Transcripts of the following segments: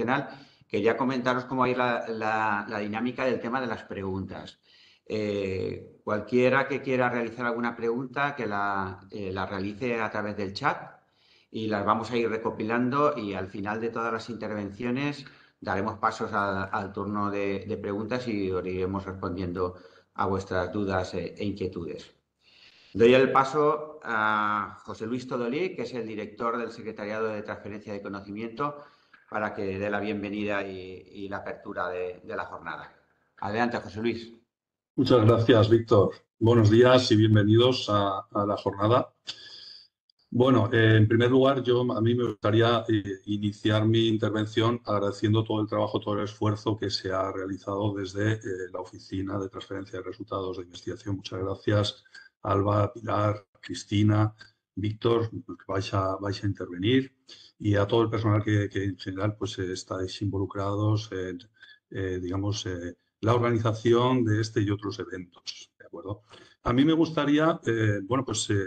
institucional, quería comentaros cómo va a ir la dinámica del tema de las preguntas. Cualquiera que quiera realizar alguna pregunta, que la realice a través del chat y las vamos a ir recopilando y al final de todas las intervenciones daremos pasos al turno de preguntas y os iremos respondiendo a vuestras dudas e inquietudes. Doy el paso a José Luis Todolí, que es el director del Secretariado de Transferencia de Conocimiento, para que dé la bienvenida y la apertura de la jornada. Adelante, José Luis. Muchas gracias, Víctor. Buenos días y bienvenidos a la jornada. Bueno, en primer lugar, a mí me gustaría iniciar mi intervención agradeciendo todo el trabajo, todo el esfuerzo que se ha realizado desde la Oficina de Transferencia de Resultados de Investigación. Muchas gracias, Alba, Pilar, Cristina, Víctor, que vais a intervenir, y a todo el personal que en general pues, estáis involucrados en, la organización de este y otros eventos. ¿De acuerdo? A mí me gustaría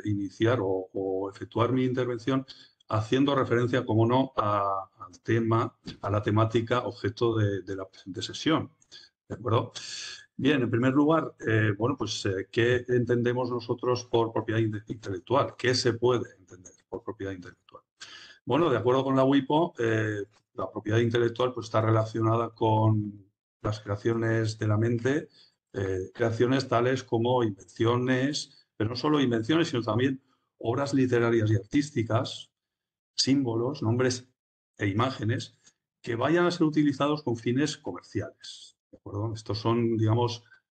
iniciar o efectuar mi intervención haciendo referencia, como no, al tema, a la temática objeto de la presente sesión. ¿De acuerdo? Bien, en primer lugar, ¿qué entendemos nosotros por propiedad intelectual? ¿Qué se puede entender por propiedad intelectual? Bueno, de acuerdo con la WIPO, la propiedad intelectual pues, está relacionada con las creaciones de la mente, creaciones tales como invenciones, pero no solo invenciones, sino también obras literarias y artísticas, símbolos, nombres e imágenes que vayan a ser utilizados con fines comerciales. ¿De acuerdo? Estos son,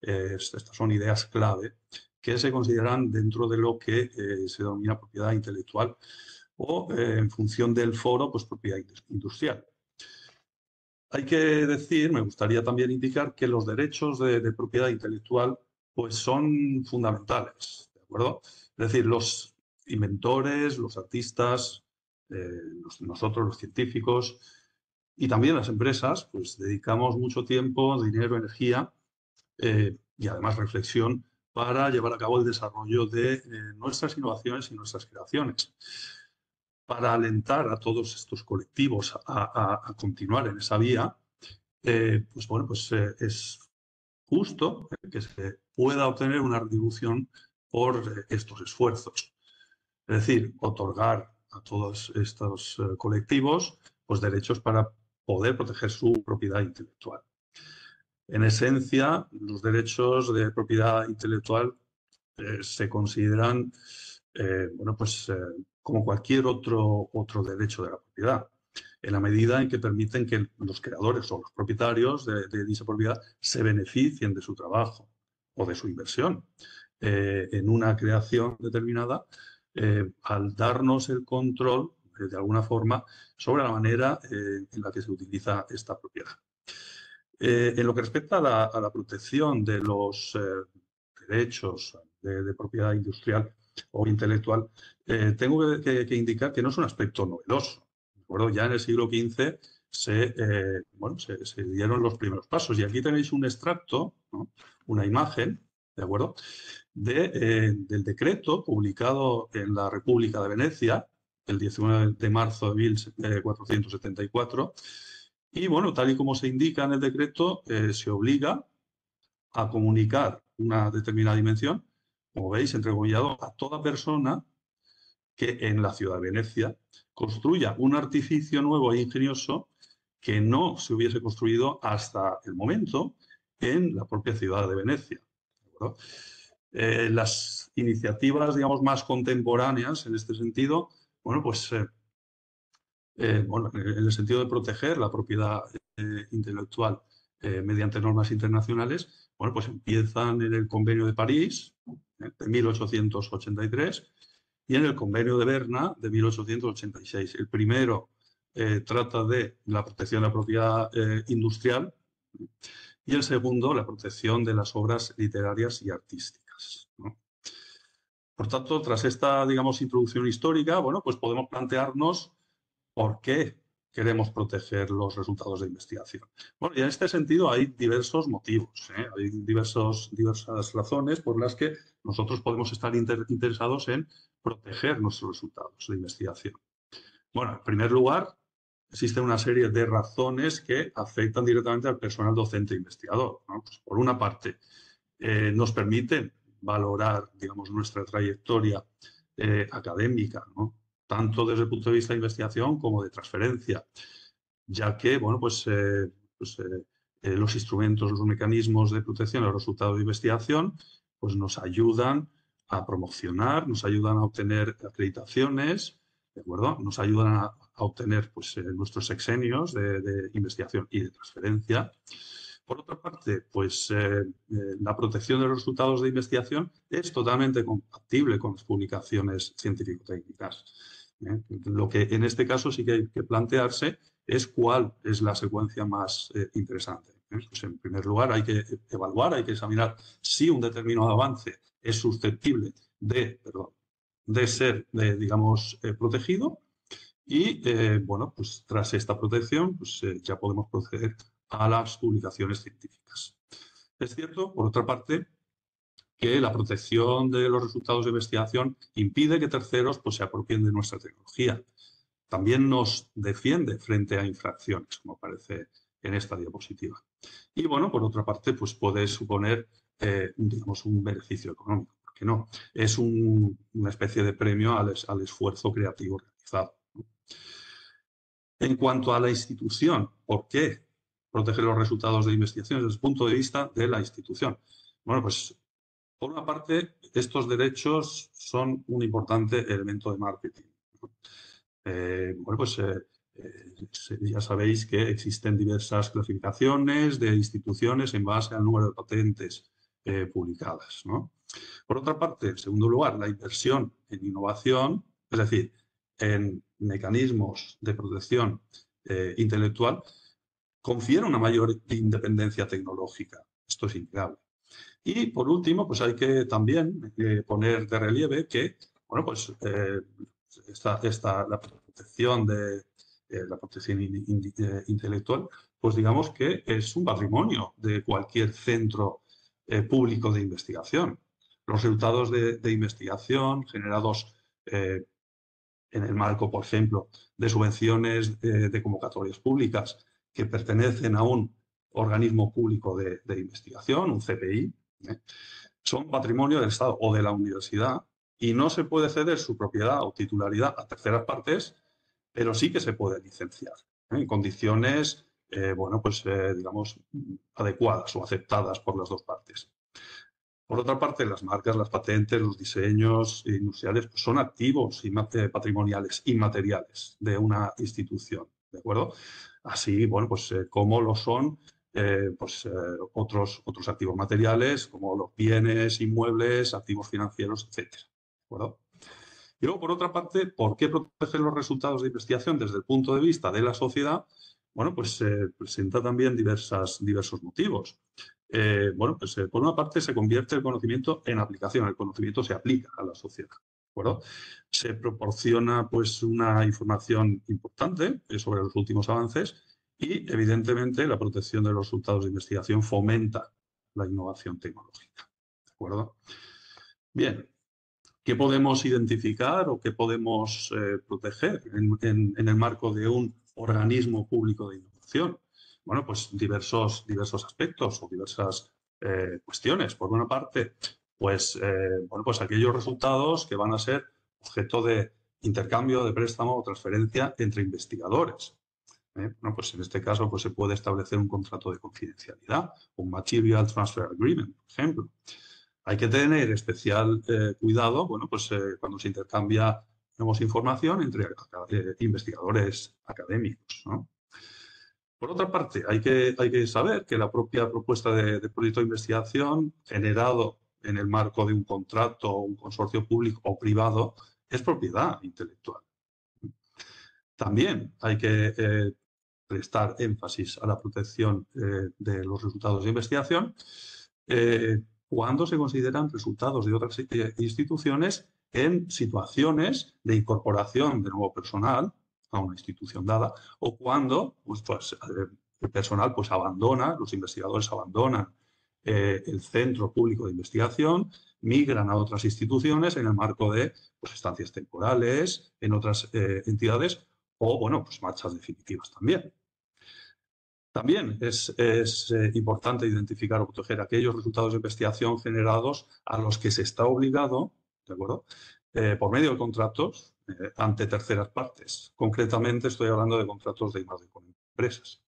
estas son ideas clave que se consideran dentro de lo que se denomina propiedad intelectual o, en función del foro, pues propiedad industrial. Hay que decir, me gustaría también indicar que los derechos de propiedad intelectual pues son fundamentales, ¿de acuerdo? Es decir, los inventores, los artistas, nosotros los científicos y también las empresas, pues dedicamos mucho tiempo, dinero, energía y además reflexión para llevar a cabo el desarrollo de nuestras innovaciones y nuestras creaciones. Para alentar a todos estos colectivos a continuar en esa vía, es justo que se pueda obtener una retribución por estos esfuerzos. Es decir, otorgar a todos estos colectivos pues, derechos para poder proteger su propiedad intelectual. En esencia, los derechos de propiedad intelectual se consideran como cualquier otro derecho de la propiedad, en la medida en que permiten que los creadores o los propietarios de dicha propiedad se beneficien de su trabajo o de su inversión en una creación determinada, al darnos el control, de alguna forma, sobre la manera en la que se utiliza esta propiedad. En lo que respecta a la protección de los derechos de propiedad industrial o intelectual, tengo que indicar que no es un aspecto novedoso. ¿De acuerdo? Ya en el siglo XV se dieron los primeros pasos. Y aquí tenéis un extracto, ¿no? Una imagen, ¿de acuerdo? Del decreto publicado en la República de Venecia el 19 de marzo de 1474. Y bueno, tal y como se indica en el decreto, se obliga a comunicar una determinada dimensión, como veis, entrecomillado, a toda persona que en la ciudad de Venecia construya un artificio nuevo e ingenioso que no se hubiese construido hasta el momento en la propia ciudad de Venecia. Las iniciativas, digamos, más contemporáneas en este sentido, en el sentido de proteger la propiedad intelectual mediante normas internacionales, pues empiezan en el Convenio de París de 1883 y en el Convenio de Berna de 1886. El primero trata de la protección de la propiedad industrial y el segundo la protección de las obras literarias y artísticas, ¿no? Por tanto, tras esta, digamos, introducción histórica, pues podemos plantearnos ¿por qué queremos proteger los resultados de investigación? Bueno, y en este sentido hay diversos motivos, hay diversas razones por las que nosotros podemos estar interesados en proteger nuestros resultados de investigación. Bueno, en primer lugar, existen una serie de razones que afectan directamente al personal docente e investigador, ¿no? Pues, por una parte, nos permiten valorar, digamos, nuestra trayectoria académica, ¿no? Tanto desde el punto de vista de investigación como de transferencia, ya que, bueno, los instrumentos, los mecanismos de protección a los resultados de investigación, pues nos ayudan a promocionar, nos ayudan a obtener acreditaciones, ¿de acuerdo? Nos ayudan a obtener pues, nuestros sexenios de investigación y de transferencia. Por otra parte, pues la protección de los resultados de investigación es totalmente compatible con las publicaciones científico-técnicas. Lo que en este caso sí que hay que plantearse es cuál es la secuencia más interesante. Pues en primer lugar, hay que evaluar, hay que examinar si un determinado avance es susceptible de ser, digamos, protegido y, bueno, pues tras esta protección, pues ya podemos proceder a las publicaciones científicas. Es cierto, por otra parte, que la protección de los resultados de investigación impide que terceros pues, se apropien de nuestra tecnología. También nos defiende frente a infracciones, como aparece en esta diapositiva. Y bueno, por otra parte, pues puede suponer, digamos, un beneficio económico, ¿por qué no? Es una especie de premio al esfuerzo creativo realizado. En cuanto a la institución, ¿por qué proteger los resultados de investigación desde el punto de vista de la institución? Bueno, pues por una parte, estos derechos son un importante elemento de marketing. Bueno, pues ya sabéis que existen diversas clasificaciones de instituciones en base al número de patentes publicadas, ¿no? Por otra parte, en segundo lugar, la inversión en innovación, es decir, en mecanismos de protección intelectual, confiere una mayor independencia tecnológica. Esto es innegable. Y por último, pues hay que también poner de relieve que, bueno, pues la protección la protección intelectual, pues digamos que es un patrimonio de cualquier centro público de investigación. Los resultados de investigación generados en el marco, por ejemplo, de subvenciones de convocatorias públicas que pertenecen a un organismo público de investigación, un CPI, son patrimonio del Estado o de la universidad y no se puede ceder su propiedad o titularidad a terceras partes, pero sí que se puede licenciar en condiciones, bueno, pues digamos, adecuadas o aceptadas por las dos partes. Por otra parte, las marcas, las patentes, los diseños industriales pues son activos patrimoniales inmateriales de una institución, ¿de acuerdo? Así, bueno, pues como lo son otros activos materiales, como los bienes, inmuebles, activos financieros, etcétera, ¿de acuerdo? Y luego, por otra parte, ¿por qué proteger los resultados de investigación desde el punto de vista de la sociedad? Bueno, pues presenta también diversos motivos. Bueno, pues por una parte se convierte el conocimiento en aplicación, el conocimiento se aplica a la sociedad, ¿de acuerdo? Se proporciona pues una información importante sobre los últimos avances y evidentemente la protección de los resultados de investigación fomenta la innovación tecnológica, ¿de acuerdo? Bien, ¿qué podemos identificar o qué podemos proteger en el marco de un organismo público de innovación? Bueno, pues diversos aspectos o diversas cuestiones. Por una parte, pues, bueno, pues aquellos resultados que van a ser objeto de intercambio, de préstamo o transferencia entre investigadores. Bueno, pues en este caso pues, se puede establecer un contrato de confidencialidad, un Material Transfer Agreement, por ejemplo. Hay que tener especial cuidado, bueno, pues cuando se intercambia información entre investigadores académicos, ¿no? Por otra parte, hay que saber que la propia propuesta de proyecto de investigación generado en el marco de un contrato o un consorcio público o privado es propiedad intelectual. También hay que prestar énfasis a la protección de los resultados de investigación cuando se consideran resultados de otras instituciones en situaciones de incorporación de nuevo personal a una institución dada o cuando el personal pues, abandona, los investigadores abandonan el centro público de investigación, migran a otras instituciones en el marco de pues, estancias temporales, en otras entidades o, bueno, pues marchas definitivas también. También es importante identificar o proteger aquellos resultados de investigación generados a los que se está obligado, ¿de acuerdo?, por medio de contratos ante terceras partes. Concretamente estoy hablando de contratos de I+D con empresas.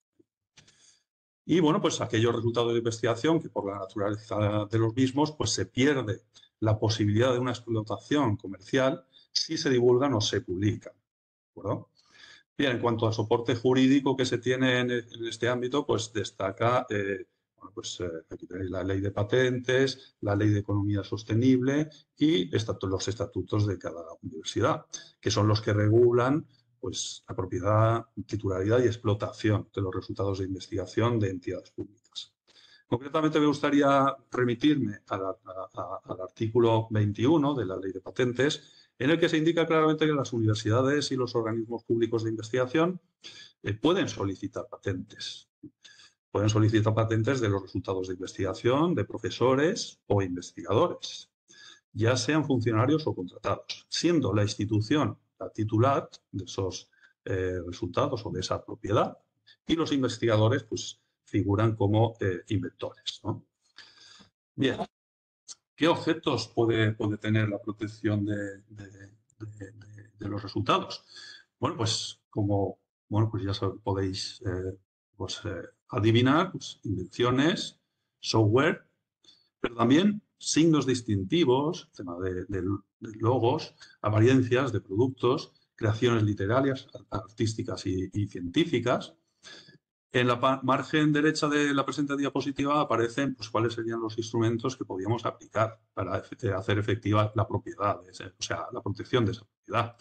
Y bueno, pues aquellos resultados de investigación que por la naturaleza de los mismos, pues se pierde la posibilidad de una explotación comercial si se divulgan o se publican, ¿de acuerdo? Bien, en cuanto al soporte jurídico que se tiene en este ámbito, pues destaca, bueno, pues aquí tenéis la ley de patentes, la ley de economía sostenible y los estatutos de cada universidad, que son los que regulan pues, la propiedad, titularidad y explotación de los resultados de investigación de entidades públicas. Concretamente me gustaría remitirme al artículo 21 de la ley de patentes, en el que se indica claramente que las universidades y los organismos públicos de investigación pueden solicitar patentes. Pueden solicitar patentes de los resultados de investigación de profesores o investigadores, ya sean funcionarios o contratados, siendo la institución la titular de esos resultados o de esa propiedad, y los investigadores pues, figuran como inventores, ¿no? Bien. ¿Qué objetos puede tener la protección de los resultados? Bueno, pues como pues ya podéis adivinar, pues, invenciones, software, pero también signos distintivos, tema de logos, apariencias de productos, creaciones literarias, artísticas y científicas. En la margen derecha de la presente diapositiva aparecen pues, cuáles serían los instrumentos que podíamos aplicar para hacer efectiva la propiedad, o sea, la protección de esa propiedad.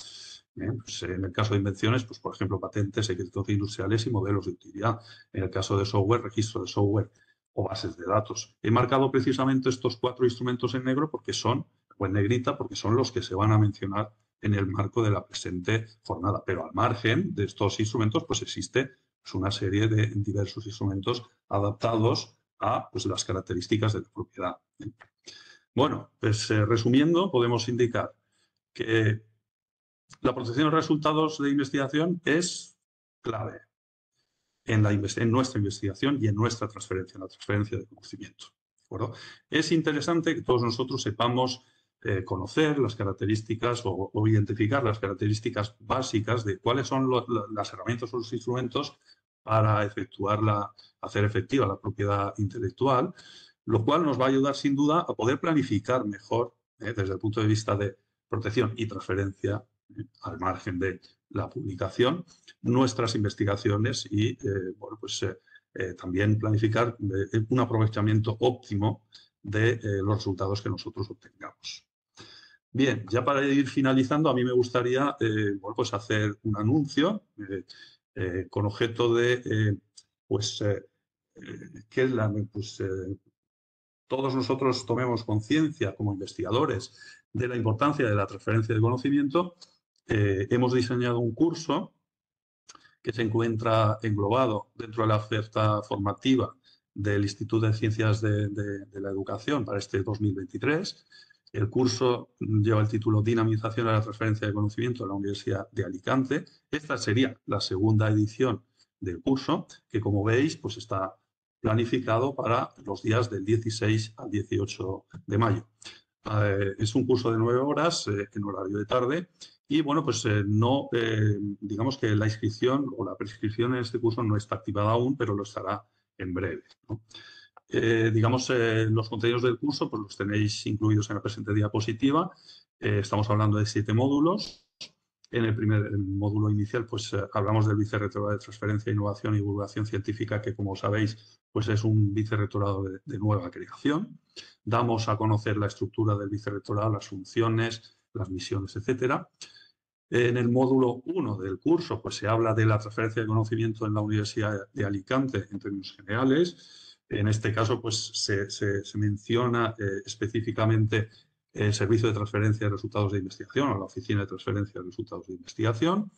Pues en el caso de invenciones, pues, por ejemplo, patentes, secretos industriales y modelos de utilidad. En el caso de software, registro de software o bases de datos. He marcado precisamente estos 4 instrumentos en negro porque son, o en negrita, porque son los que se van a mencionar en el marco de la presente jornada. Pero al margen de estos instrumentos, pues existe pues, una serie de diversos instrumentos adaptados a pues, las características de la propiedad. Bueno, pues resumiendo, podemos indicar que la protección de resultados de investigación es clave en nuestra investigación y en nuestra transferencia, en la transferencia de conocimiento. ¿De acuerdo? Es interesante que todos nosotros sepamos conocer las características o identificar las características básicas de cuáles son las herramientas o los instrumentos para hacer efectiva la propiedad intelectual, lo cual nos va a ayudar sin duda a poder planificar mejor desde el punto de vista de protección y transferencia al margen de la publicación, nuestras investigaciones y bueno, pues, también planificar un aprovechamiento óptimo de los resultados que nosotros obtengamos. Bien, ya para ir finalizando, a mí me gustaría bueno, pues hacer un anuncio con objeto de que todos nosotros tomemos conciencia como investigadores de la importancia de la transferencia de conocimiento. Hemos diseñado un curso que se encuentra englobado dentro de la oferta formativa del Instituto de Ciencias de la Educación para este 2023. El curso lleva el título Dinamización de la transferencia de conocimiento de la Universidad de Alicante. Esta sería la segunda edición del curso, que como veis pues está planificado para los días del 16 al 18 de mayo. Es un curso de 9 horas en horario de tarde y, bueno, pues digamos que la inscripción o la prescripción en este curso no está activada aún, pero lo estará en breve, ¿no? Digamos, los contenidos del curso pues los tenéis incluidos en la presente diapositiva. Estamos hablando de 7 módulos. En el primer módulo inicial pues hablamos del vicerrectorado de transferencia, innovación y divulgación científica, que como sabéis pues es un vicerrectorado de nueva creación. Damos a conocer la estructura del vicerrectorado, las funciones, las misiones, etcétera. En el módulo 1 del curso pues se habla de la transferencia de conocimiento en la Universidad de Alicante en términos generales. En este caso pues se menciona específicamente el Servicio de Transferencia de Resultados de Investigación o la Oficina de Transferencia de Resultados de Investigación,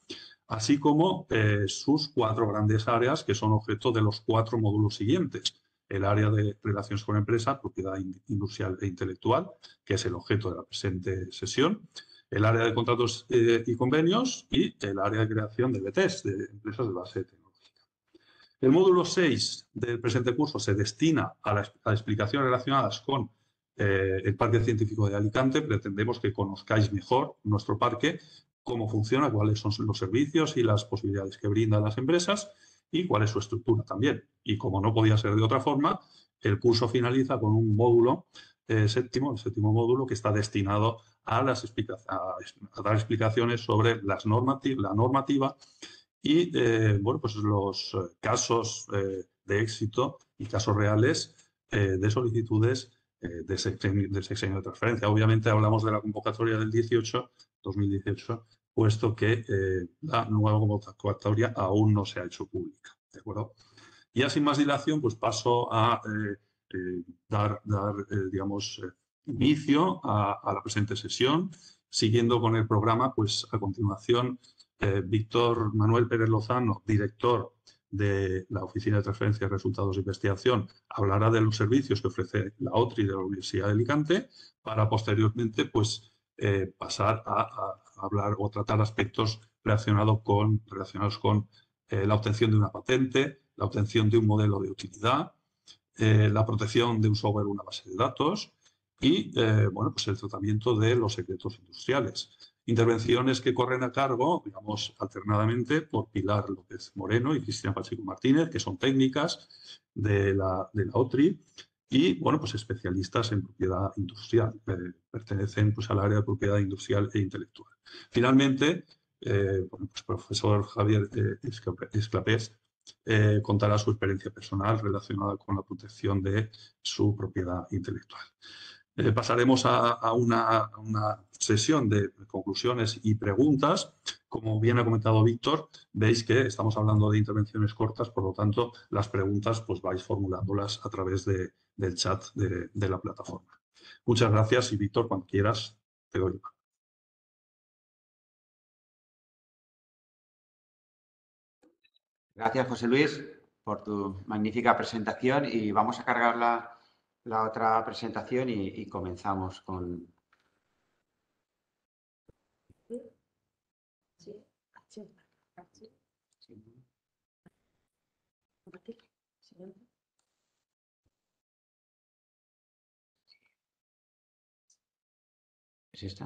así como sus 4 grandes áreas que son objeto de los 4 módulos siguientes. El área de relaciones con empresa, propiedad industrial e intelectual, que es el objeto de la presente sesión. el área de contratos y convenios y el área de creación de BTS, de empresas de base tecnológica. El módulo 6 del presente curso se destina a explicaciones relacionadas con el Parque Científico de Alicante. Pretendemos que conozcáis mejor nuestro parque, cómo funciona, cuáles son los servicios y las posibilidades que brindan las empresas y cuál es su estructura también. Y como no podía ser de otra forma, el curso finaliza con un módulo séptimo, el séptimo módulo, que está destinado a dar explicaciones sobre la normativa y bueno, pues los casos de éxito y casos reales de solicitudes del sexenio de transferencia. Obviamente hablamos de la convocatoria del 2018, puesto que la nueva convocatoria aún no se ha hecho pública. ¿De acuerdo? Ya sin más dilación, pues paso a dar digamos, inicio a la presente sesión. Siguiendo con el programa, pues a continuación, Víctor Manuel Pérez Lozano, director de la Oficina de Transferencia de Resultados de Investigación, hablará de los servicios que ofrece la OTRI de la Universidad de Alicante, para posteriormente pues, pasar a hablar o tratar aspectos relacionados con la obtención de una patente, la obtención de un modelo de utilidad, la protección de un software o una base de datos y bueno, pues el tratamiento de los secretos industriales. Intervenciones que corren a cargo, digamos, alternadamente por Pilar López Moreno y Cristina Pacheco Martínez, que son técnicas de la OTRI y, bueno, pues especialistas en propiedad industrial. Pertenecen pues, al área de propiedad industrial e intelectual. Finalmente, bueno, pues, profesor Javier Esclapés contará su experiencia personal relacionada con la protección de su propiedad intelectual. Pasaremos a una sesión de conclusiones y preguntas. Como bien ha comentado Víctor, veis que estamos hablando de intervenciones cortas, por lo tanto, las preguntas pues vais formulándolas a través del chat de la plataforma. Muchas gracias y Víctor, cuando quieras, te doy. Gracias, José Luis, por tu magnífica presentación y vamos a cargar la otra presentación y comenzamos con... ¿Es esta?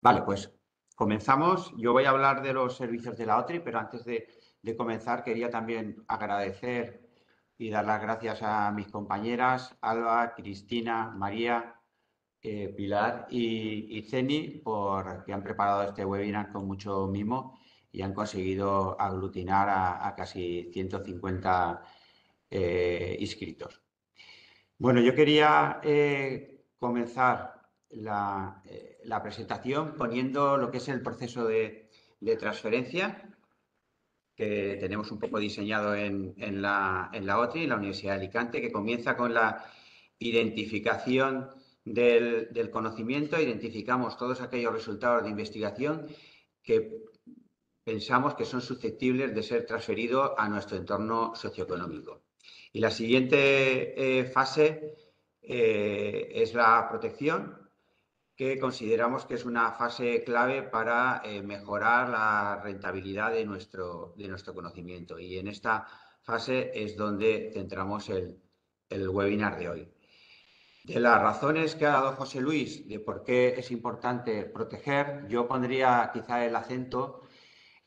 Vale, pues comenzamos. Yo voy a hablar de los servicios de la OTRI, pero antes de comenzar quería también agradecer y dar las gracias a mis compañeras Alba, Cristina, María, Pilar y Ceni que han preparado este webinar con mucho mimo y han conseguido aglutinar a casi 150 inscritos. Bueno, yo quería comenzar la presentación poniendo lo que es el proceso de transferencia que tenemos un poco diseñado en la OTRI, en la Universidad de Alicante, que comienza con la identificación del conocimiento. Identificamos todos aquellos resultados de investigación que pensamos que son susceptibles de ser transferidos a nuestro entorno socioeconómico. Y la siguiente fase es la protección, que consideramos que es una fase clave para mejorar la rentabilidad de nuestro conocimiento. Y en esta fase es donde centramos el webinar de hoy. De las razones que ha dado José Luis de por qué es importante proteger, yo pondría quizá el acento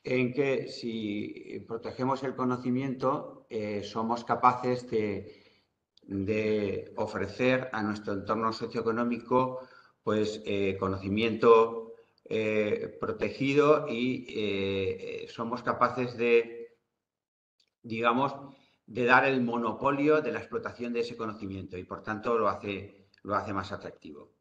en que si protegemos el conocimiento, somos capaces de ofrecer a nuestro entorno socioeconómico pues, conocimiento protegido y somos capaces de, digamos, de dar el monopolio de la explotación de ese conocimiento y, por tanto, lo hace más atractivo.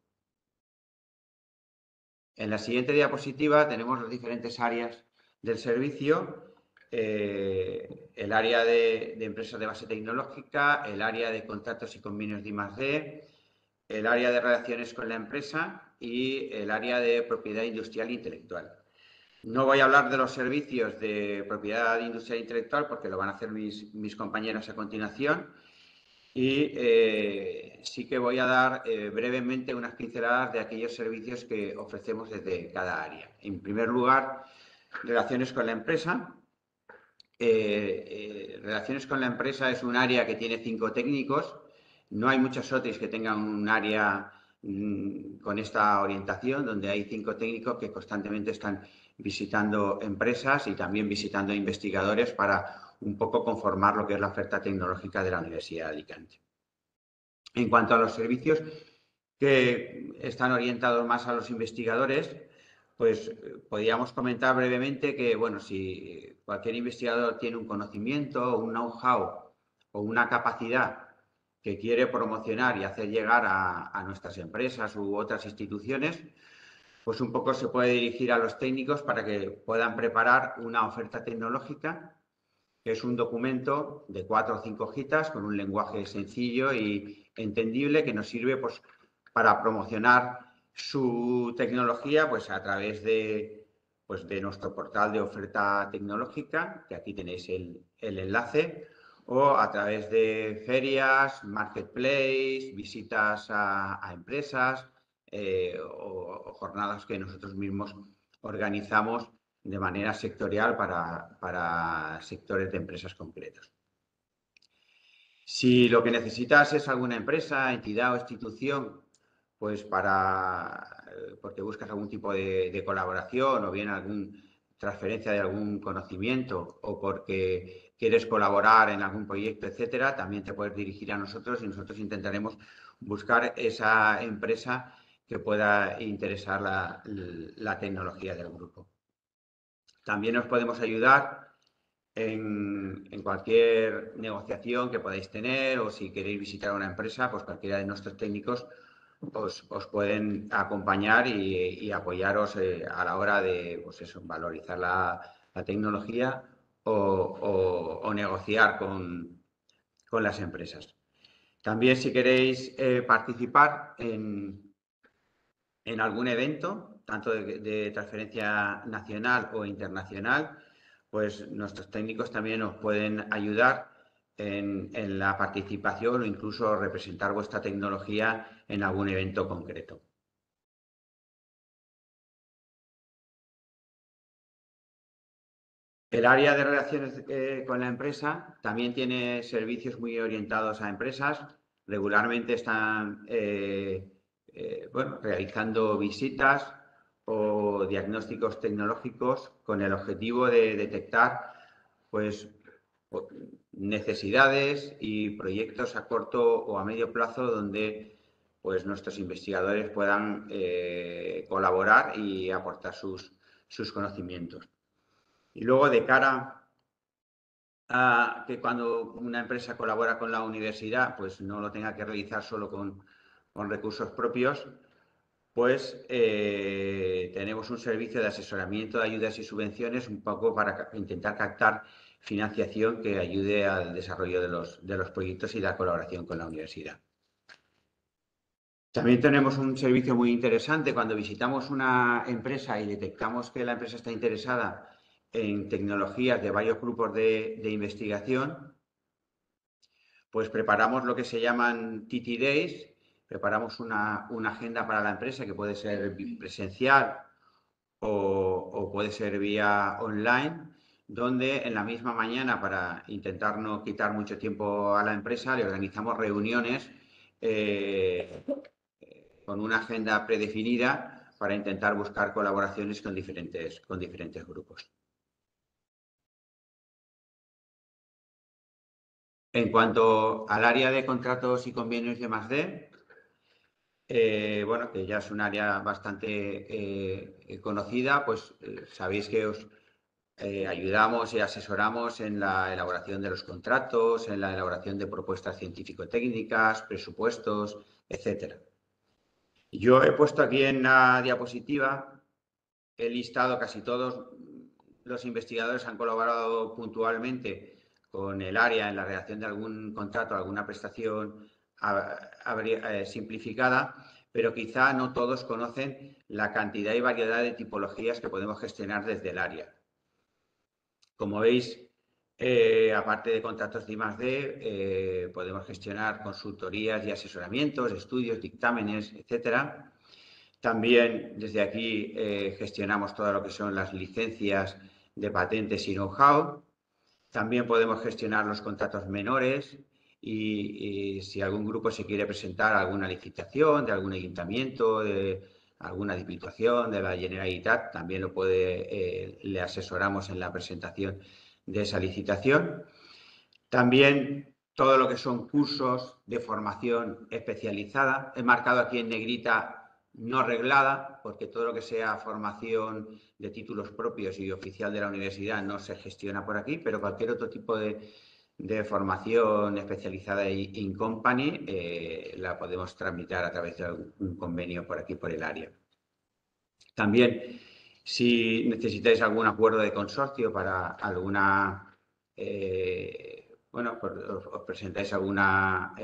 En la siguiente diapositiva tenemos las diferentes áreas del servicio, el área de empresas de base tecnológica, el área de contratos y convenios de I+D, el área de relaciones con la empresa y el área de propiedad industrial e intelectual. No voy a hablar de los servicios de propiedad industrial e intelectual porque lo van a hacer mis compañeros a continuación. Y sí que voy a dar brevemente unas pinceladas de aquellos servicios que ofrecemos desde cada área. En primer lugar, relaciones con la empresa. Relaciones con la empresa es un área que tiene 5 técnicos. No hay muchas OTIs que tengan un área con esta orientación, donde hay 5 técnicos que constantemente están visitando empresas y también visitando investigadores para un poco conformar lo que es la oferta tecnológica de la Universidad de Alicante. En cuanto a los servicios que están orientados más a los investigadores, pues podríamos comentar brevemente que, bueno, si cualquier investigador tiene un conocimiento, un know-how o una capacidad que quiere promocionar y hacer llegar a nuestras empresas u otras instituciones, pues un poco se puede dirigir a los técnicos para que puedan preparar una oferta tecnológica, que es un documento de 4 o 5 hojitas con un lenguaje sencillo y entendible que nos sirve pues, para promocionar su tecnología pues, a través de nuestro portal de oferta tecnológica, que aquí tenéis el enlace, o a través de ferias, marketplace, visitas a empresas o jornadas que nosotros mismos organizamos de manera sectorial para sectores de empresas concretos. Si lo que necesitas es alguna empresa, entidad o institución, pues porque buscas algún tipo de colaboración o bien alguna transferencia de algún conocimiento o porque quieres colaborar en algún proyecto, etcétera, también te puedes dirigir a nosotros y nosotros intentaremos buscar esa empresa que pueda interesar la tecnología del grupo. También os podemos ayudar en cualquier negociación que podáis tener o si queréis visitar una empresa, pues cualquiera de nuestros técnicos os pueden acompañar y apoyaros a la hora de pues eso, valorizar la tecnología o negociar con las empresas. También si queréis participar en algún evento, tanto de transferencia nacional o internacional, pues nuestros técnicos también os pueden ayudar en la participación o incluso representar vuestra tecnología en algún evento concreto. El área de relaciones con la empresa también tiene servicios muy orientados a empresas. Regularmente están realizando visitas o diagnósticos tecnológicos con el objetivo de detectar pues, necesidades y proyectos a corto o a medio plazo donde pues, nuestros investigadores puedan colaborar y aportar sus conocimientos. Y luego, de cara a que cuando una empresa colabora con la universidad, pues no lo tenga que realizar solo con recursos propios, pues tenemos un servicio de asesoramiento de ayudas y subvenciones un poco para intentar captar financiación que ayude al desarrollo de los proyectos y la colaboración con la universidad. También tenemos un servicio muy interesante cuando visitamos una empresa y detectamos que la empresa está interesada en tecnologías de varios grupos de investigación, pues preparamos lo que se llaman TT Days, preparamos una agenda para la empresa que puede ser presencial o puede ser vía online, donde en la misma mañana, para intentar no quitar mucho tiempo a la empresa, le organizamos reuniones con una agenda predefinida para intentar buscar colaboraciones con diferentes grupos. En cuanto al área de contratos y convenios de I+D, bueno, que ya es un área bastante conocida, pues sabéis que os ayudamos y asesoramos en la elaboración de los contratos, en la elaboración de propuestas científico-técnicas, presupuestos, etcétera. Yo he puesto aquí en la diapositiva, he listado casi todos los investigadores han colaborado puntualmente con el área en la redacción de algún contrato, alguna prestación simplificada, pero quizá no todos conocen la cantidad y variedad de tipologías que podemos gestionar desde el área. Como veis, aparte de contratos de I+D, podemos gestionar consultorías y asesoramientos, estudios, dictámenes, etcétera. También desde aquí gestionamos todo lo que son las licencias de patentes y know-how. También podemos gestionar los contratos menores y si algún grupo se quiere presentar a alguna licitación de algún ayuntamiento, de alguna diputación, de la Generalitat, también le asesoramos en la presentación de esa licitación. También todo lo que son cursos de formación especializada. He marcado aquí en negrita no reglada, porque todo lo que sea formación de títulos propios y oficial de la universidad no se gestiona por aquí, pero cualquier otro tipo de formación especializada in company la podemos tramitar a través de un convenio por aquí, por el área. También, si necesitáis algún acuerdo de consorcio para alguna, bueno, os presentáis alguna,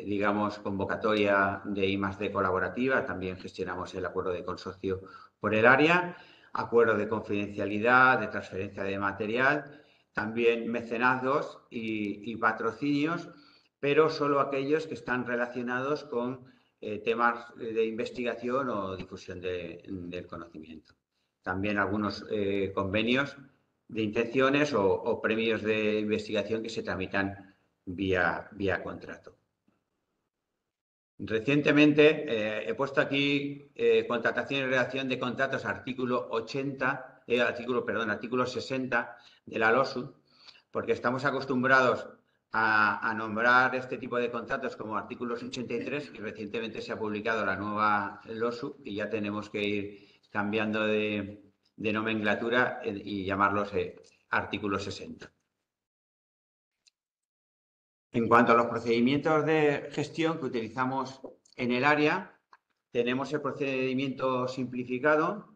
digamos, convocatoria de I+D colaborativa, también gestionamos el acuerdo de consorcio por el área, acuerdo de confidencialidad, de transferencia de material, también mecenazgos y patrocinios, pero solo aquellos que están relacionados con temas de investigación o difusión del conocimiento. También algunos convenios de intenciones o premios de investigación que se tramitan vía contrato. Recientemente he puesto aquí contratación y redacción de contratos, artículo 60 de la LOSU, porque estamos acostumbrados a nombrar este tipo de contratos como artículos 83 y recientemente se ha publicado la nueva LOSU y ya tenemos que ir cambiando de nomenclatura y llamarlos artículo 60. En cuanto a los procedimientos de gestión que utilizamos en el área, tenemos el procedimiento simplificado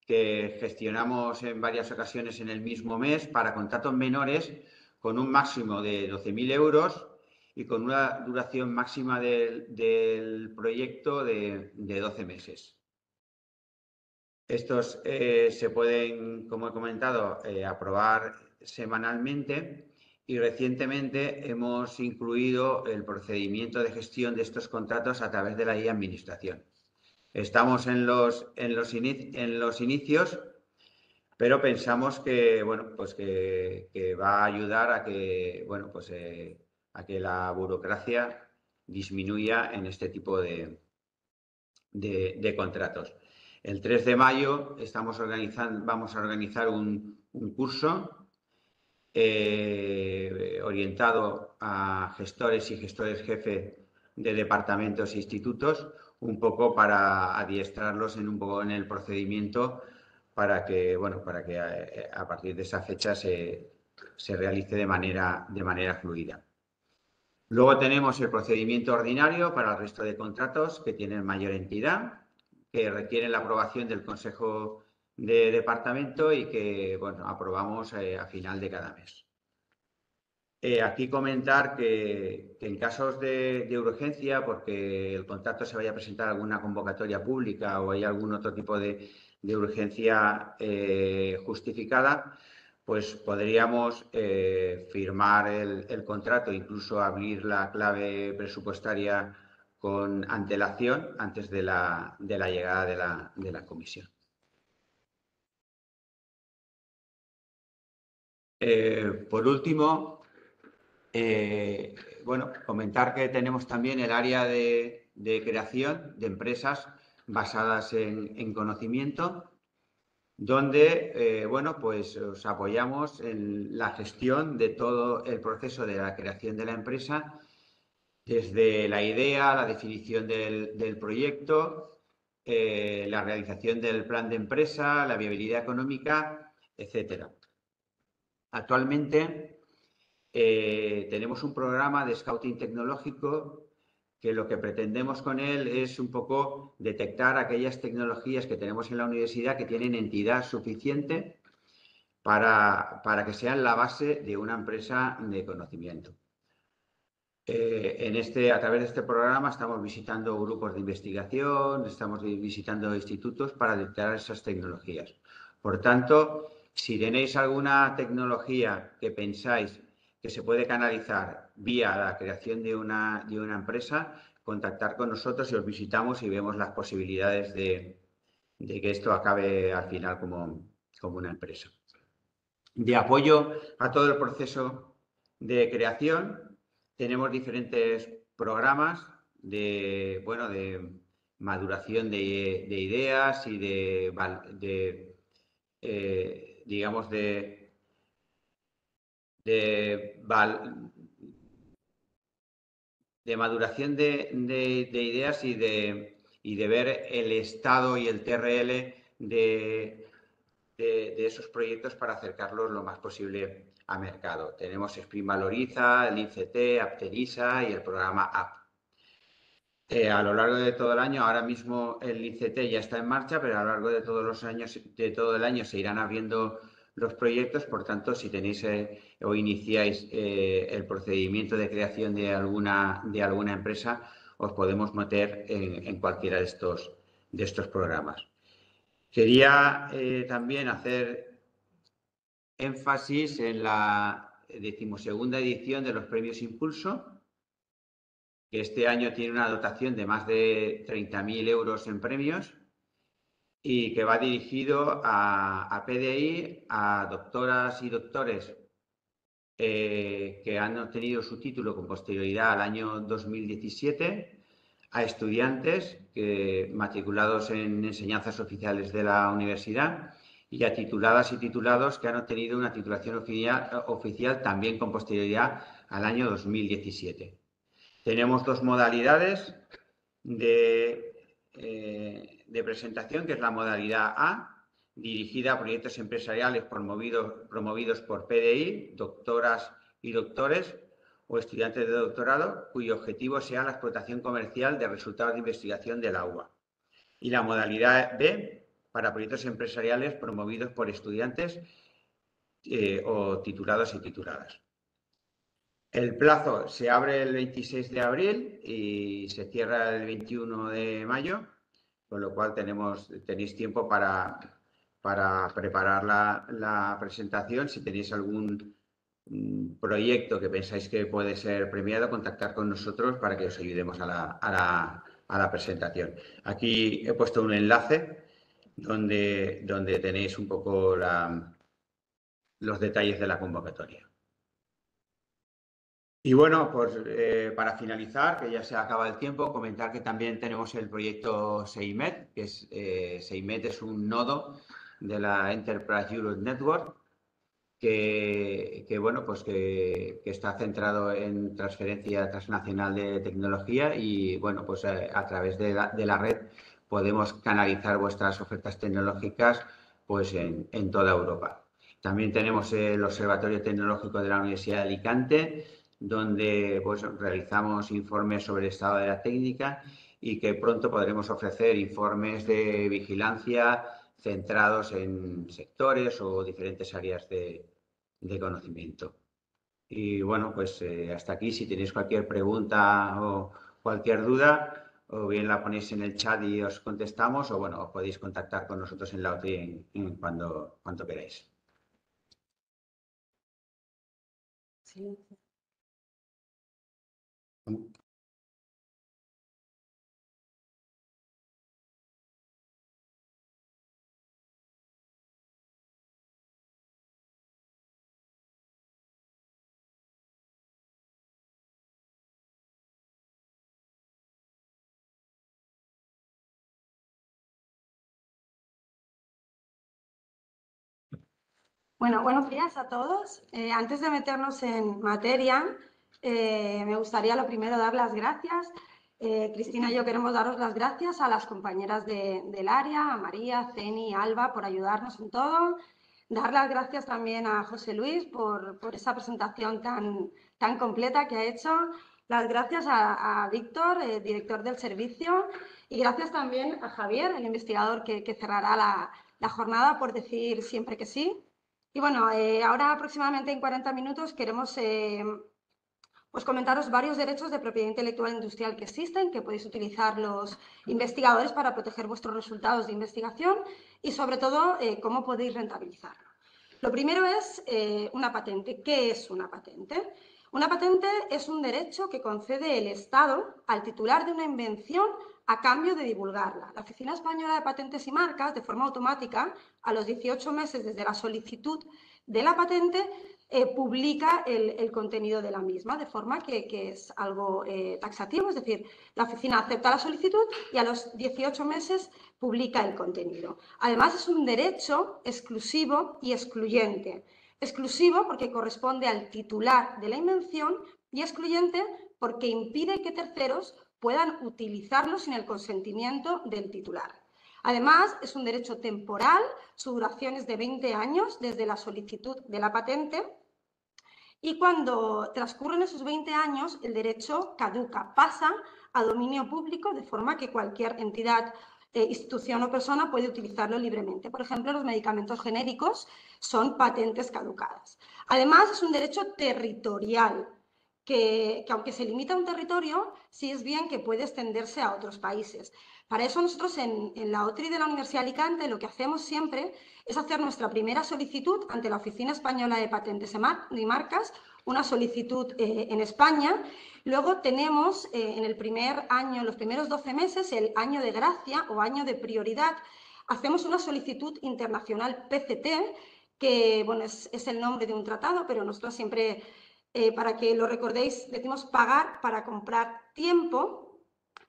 que gestionamos en varias ocasiones en el mismo mes para contratos menores con un máximo de 12.000 euros y con una duración máxima del proyecto de 12 meses. Estos se pueden, como he comentado, aprobar semanalmente y recientemente hemos incluido el procedimiento de gestión de estos contratos a través de la e-administración. Estamos en los inicios, pero pensamos que, bueno, pues que va a ayudar a que, bueno, pues a que la burocracia disminuya en este tipo de contratos. El 3 de mayo vamos a organizar un curso orientado a gestores y gestores jefe de departamentos e institutos, un poco para adiestrarlos en el procedimiento para que, bueno, a partir de esa fecha se realice de manera fluida. Luego tenemos el procedimiento ordinario para el resto de contratos que tienen mayor entidad, que requieren la aprobación del Consejo de Departamento y que, bueno, aprobamos a final de cada mes. Aquí comentar que en casos de urgencia, porque el contrato se vaya a presentar alguna convocatoria pública o hay algún otro tipo de urgencia justificada, pues podríamos firmar el contrato, incluso abrir la clave presupuestaria con antelación antes de la llegada de la comisión. Por último, bueno, comentar que tenemos también el área de creación de empresas basadas en conocimiento, donde, bueno, pues os apoyamos en la gestión de todo el proceso de la creación de la empresa, desde la idea, la definición del proyecto, la realización del plan de empresa, la viabilidad económica, etcétera. Actualmente tenemos un programa de scouting tecnológico que lo que pretendemos con él es un poco detectar aquellas tecnologías que tenemos en la universidad que tienen entidad suficiente para que sean la base de una empresa de conocimiento. a través de este programa estamos visitando grupos de investigación, estamos visitando institutos para detectar esas tecnologías. Por tanto, si tenéis alguna tecnología que pensáis que se puede canalizar vía la creación de una empresa, contactar con nosotros y os visitamos y vemos las posibilidades de que esto acabe al final como una empresa. De apoyo a todo el proceso de creación, tenemos diferentes programas de maduración de ideas y digamos, de maduración de ideas y de ver el estado y el TRL de esos proyectos para acercarlos lo más posible a mercado. Tenemos Sprint Valoriza, el ICT, Apterisa y el programa App. A lo largo de todo el año, ahora mismo el ICT ya está en marcha, pero a lo largo de todos los años, de todo el año se irán abriendo los proyectos. Por tanto, si tenéis o iniciáis el procedimiento de creación de alguna empresa, os podemos meter en cualquiera de estos programas. Quería también hacer énfasis en la 12ª edición de los Premios Impulso, que este año tiene una dotación de más de 30.000 euros en premios y que va dirigido a PDI, a doctoras y doctores que han obtenido su título con posterioridad al año 2017, a estudiantes matriculados en enseñanzas oficiales de la universidad y a tituladas y titulados que han obtenido una titulación oficial también con posterioridad al año 2017. Tenemos dos modalidades de presentación, que es la modalidad A, dirigida a proyectos empresariales promovidos por PDI, doctoras y doctores o estudiantes de doctorado, cuyo objetivo sea la explotación comercial de resultados de investigación del agua. Y la modalidad B, para proyectos empresariales promovidos por estudiantes o titulados y tituladas. El plazo se abre el 26 de abril y se cierra el 21 de mayo, con lo cual tenéis tiempo para preparar la presentación. Si tenéis algún proyecto que pensáis que puede ser premiado, contactar con nosotros para que os ayudemos a la presentación. Aquí he puesto un enlace donde tenéis un poco los detalles de la convocatoria. Y bueno, pues para finalizar, que ya se acaba el tiempo, comentar que también tenemos el proyecto SEIMET, que SEIMET es un nodo de la Enterprise Europe Network, que está centrado en transferencia transnacional de tecnología y bueno, pues a través de la red podemos canalizar vuestras ofertas tecnológicas pues en toda Europa. También tenemos el Observatorio Tecnológico de la Universidad de Alicante, donde pues, realizamos informes sobre el estado de la técnica y que pronto podremos ofrecer informes de vigilancia centrados en sectores o diferentes áreas de conocimiento. Y bueno, pues hasta aquí. Si tenéis cualquier pregunta o cualquier duda, o bien la ponéis en el chat y os contestamos, o bueno, os podéis contactar con nosotros en la OTI cuando queráis. Sí. Bueno, buenos días a todos. Antes de meternos en materia, me gustaría lo primero dar las gracias. Cristina y yo queremos daros las gracias a las compañeras del área, a María, Ceni, Alba, por ayudarnos en todo. Dar las gracias también a José Luis por esa presentación tan completa que ha hecho. Las gracias a Víctor, director del servicio, y gracias también a Javier, el investigador que cerrará la jornada, por decir siempre que sí. Y bueno, ahora aproximadamente en 40 minutos queremos pues comentaros varios derechos de propiedad intelectual industrial que existen, que podéis utilizar los investigadores para proteger vuestros resultados de investigación y, sobre todo, cómo podéis rentabilizarlo. Lo primero es una patente. ¿Qué es una patente? Una patente es un derecho que concede el Estado al titular de una invención a cambio de divulgarla. La Oficina Española de Patentes y Marcas, de forma automática, a los 18 meses desde la solicitud de la patente, publica el contenido de la misma, de forma que es algo taxativo, es decir, la oficina acepta la solicitud y a los 18 meses publica el contenido. Además, es un derecho exclusivo y excluyente. Exclusivo porque corresponde al titular de la invención y excluyente porque impide que terceros puedan utilizarlo sin el consentimiento del titular. Además, es un derecho temporal, su duración es de 20 años desde la solicitud de la patente y cuando transcurren esos 20 años el derecho caduca, pasa a dominio público de forma que cualquier entidad, institución o persona puede utilizarlo libremente. Por ejemplo, los medicamentos genéricos son patentes caducadas. Además, es un derecho territorial, que aunque se limita a un territorio, sí es bien que puede extenderse a otros países. Para eso nosotros en la OTRI de la Universidad de Alicante lo que hacemos siempre es hacer nuestra primera solicitud ante la Oficina Española de Patentes y Marcas, una solicitud en España. Luego tenemos en el primer año, los primeros 12 meses, el año de gracia o año de prioridad. Hacemos una solicitud internacional PCT, que bueno, es el nombre de un tratado, pero nosotros siempre, para que lo recordéis, decimos pagar para comprar tiempo,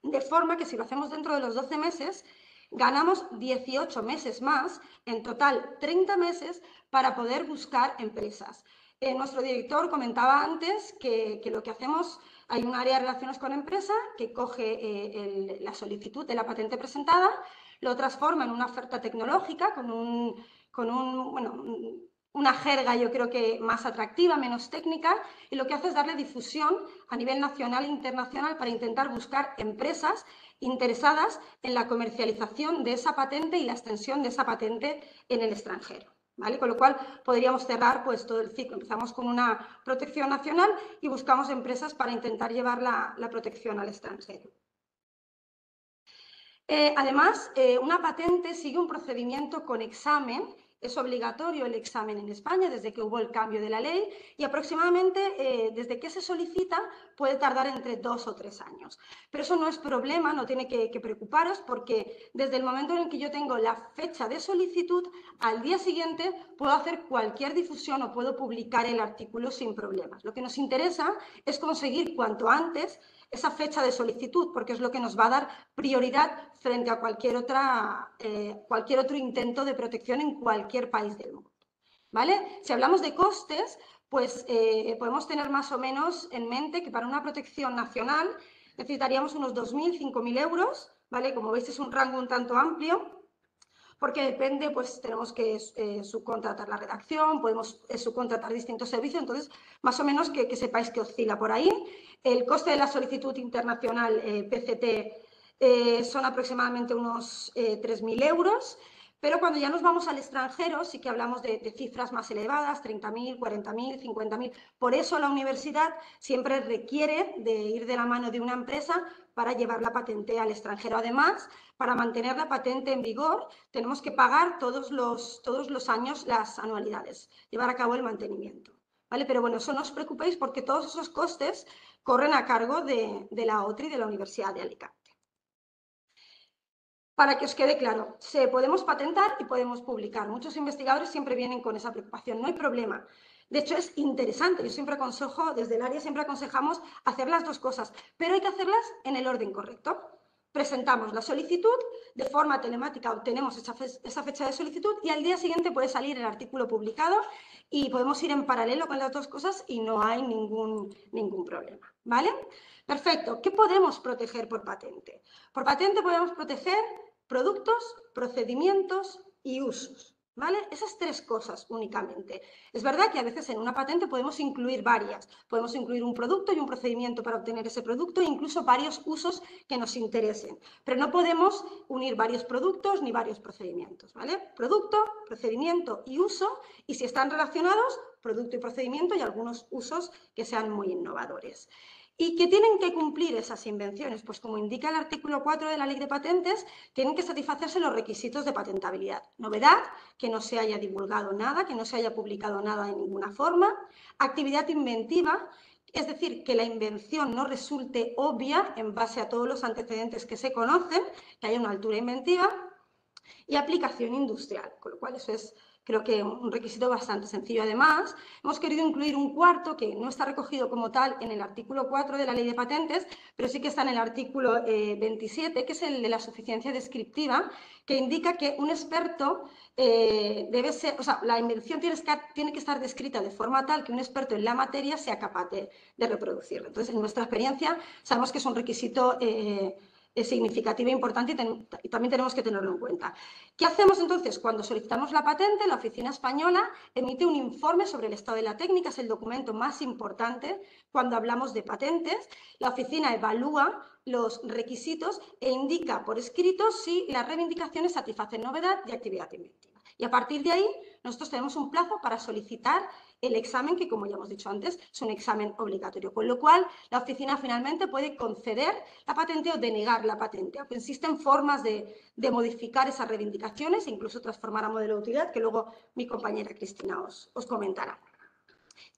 de forma que si lo hacemos dentro de los 12 meses, ganamos 18 meses más, en total 30 meses, para poder buscar empresas. Nuestro director comentaba antes que lo que hacemos, hay un área de relaciones con empresa que coge la solicitud de la patente presentada, lo transforma en una oferta tecnológica con una jerga, yo creo que más atractiva, menos técnica, y lo que hace es darle difusión a nivel nacional e internacional para intentar buscar empresas interesadas en la comercialización de esa patente y la extensión de esa patente en el extranjero. ¿Vale? Con lo cual podríamos cerrar pues, todo el ciclo. Empezamos con una protección nacional y buscamos empresas para intentar llevar la protección al extranjero. Además, una patente sigue un procedimiento con examen. Es obligatorio el examen en España desde que hubo el cambio de la ley y aproximadamente desde que se solicita puede tardar entre 2 o 3 años. Pero eso no es problema, no tiene que preocuparos porque desde el momento en el que yo tengo la fecha de solicitud, al día siguiente puedo hacer cualquier difusión o puedo publicar el artículo sin problemas. Lo que nos interesa es conseguir cuanto antes esa fecha de solicitud, porque es lo que nos va a dar prioridad frente a cualquier otro intento de protección en cualquier país del mundo. ¿Vale? Si hablamos de costes, pues podemos tener más o menos en mente que para una protección nacional necesitaríamos unos 2.000, 5.000 euros, ¿vale? Como veis es un rango un tanto amplio, porque depende, pues tenemos que subcontratar la redacción, podemos subcontratar distintos servicios, entonces más o menos que sepáis que oscila por ahí. El coste de la solicitud internacional PCT son aproximadamente unos 3.000 euros, pero cuando ya nos vamos al extranjero sí que hablamos de cifras más elevadas, 30.000, 40.000, 50.000. Por eso la universidad siempre requiere de ir de la mano de una empresa para llevar la patente al extranjero. Además, para mantener la patente en vigor, tenemos que pagar todos los años las anualidades, llevar a cabo el mantenimiento. ¿Vale? Pero bueno, eso no os preocupéis porque todos esos costes corren a cargo de la OTRI de la Universidad de Alicante. Para que os quede claro, podemos patentar y podemos publicar. Muchos investigadores siempre vienen con esa preocupación, no hay problema. De hecho, es interesante, yo siempre aconsejo, desde el área siempre aconsejamos hacer las dos cosas, pero hay que hacerlas en el orden correcto. Presentamos la solicitud, de forma telemática obtenemos esa fecha de solicitud y al día siguiente puede salir el artículo publicado y podemos ir en paralelo con las dos cosas y no hay ningún problema, ¿vale? Perfecto. ¿Qué podemos proteger por patente? Por patente podemos proteger productos, procedimientos y usos. ¿Vale? Esas tres cosas únicamente. Es verdad que a veces en una patente podemos incluir varias. Podemos incluir un producto y un procedimiento para obtener ese producto e incluso varios usos que nos interesen. Pero no podemos unir varios productos ni varios procedimientos. ¿Vale? Producto, procedimiento y uso. Y si están relacionados, producto y procedimiento y algunos usos que sean muy innovadores. ¿Y qué tienen que cumplir esas invenciones? Pues como indica el artículo 4 de la Ley de Patentes, tienen que satisfacerse los requisitos de patentabilidad. Novedad, que no se haya divulgado nada, que no se haya publicado nada de ninguna forma. Actividad inventiva, es decir, que la invención no resulte obvia en base a todos los antecedentes que se conocen, que haya una altura inventiva. Y aplicación industrial, con lo cual eso es, creo que, un requisito bastante sencillo. Además, hemos querido incluir un cuarto que no está recogido como tal en el artículo 4 de la Ley de Patentes, pero sí que está en el artículo 27, que es el de la suficiencia descriptiva, que indica que un experto debe ser, o sea, la invención tiene que estar descrita de forma tal que un experto en la materia sea capaz de reproducirla. Entonces, en nuestra experiencia, sabemos que es un requisito es significativa e importante y también tenemos que tenerlo en cuenta. ¿Qué hacemos entonces? Cuando solicitamos la patente, la Oficina Española emite un informe sobre el estado de la técnica, es el documento más importante cuando hablamos de patentes. La oficina evalúa los requisitos e indica por escrito si las reivindicaciones satisfacen novedad y actividad inventiva. Y a partir de ahí, nosotros tenemos un plazo para solicitar el examen, que como ya hemos dicho antes, es un examen obligatorio, con lo cual la oficina finalmente puede conceder la patente o denegar la patente, aunque existen formas de modificar esas reivindicaciones e incluso transformar a modelo de utilidad, que luego mi compañera Cristina os comentará.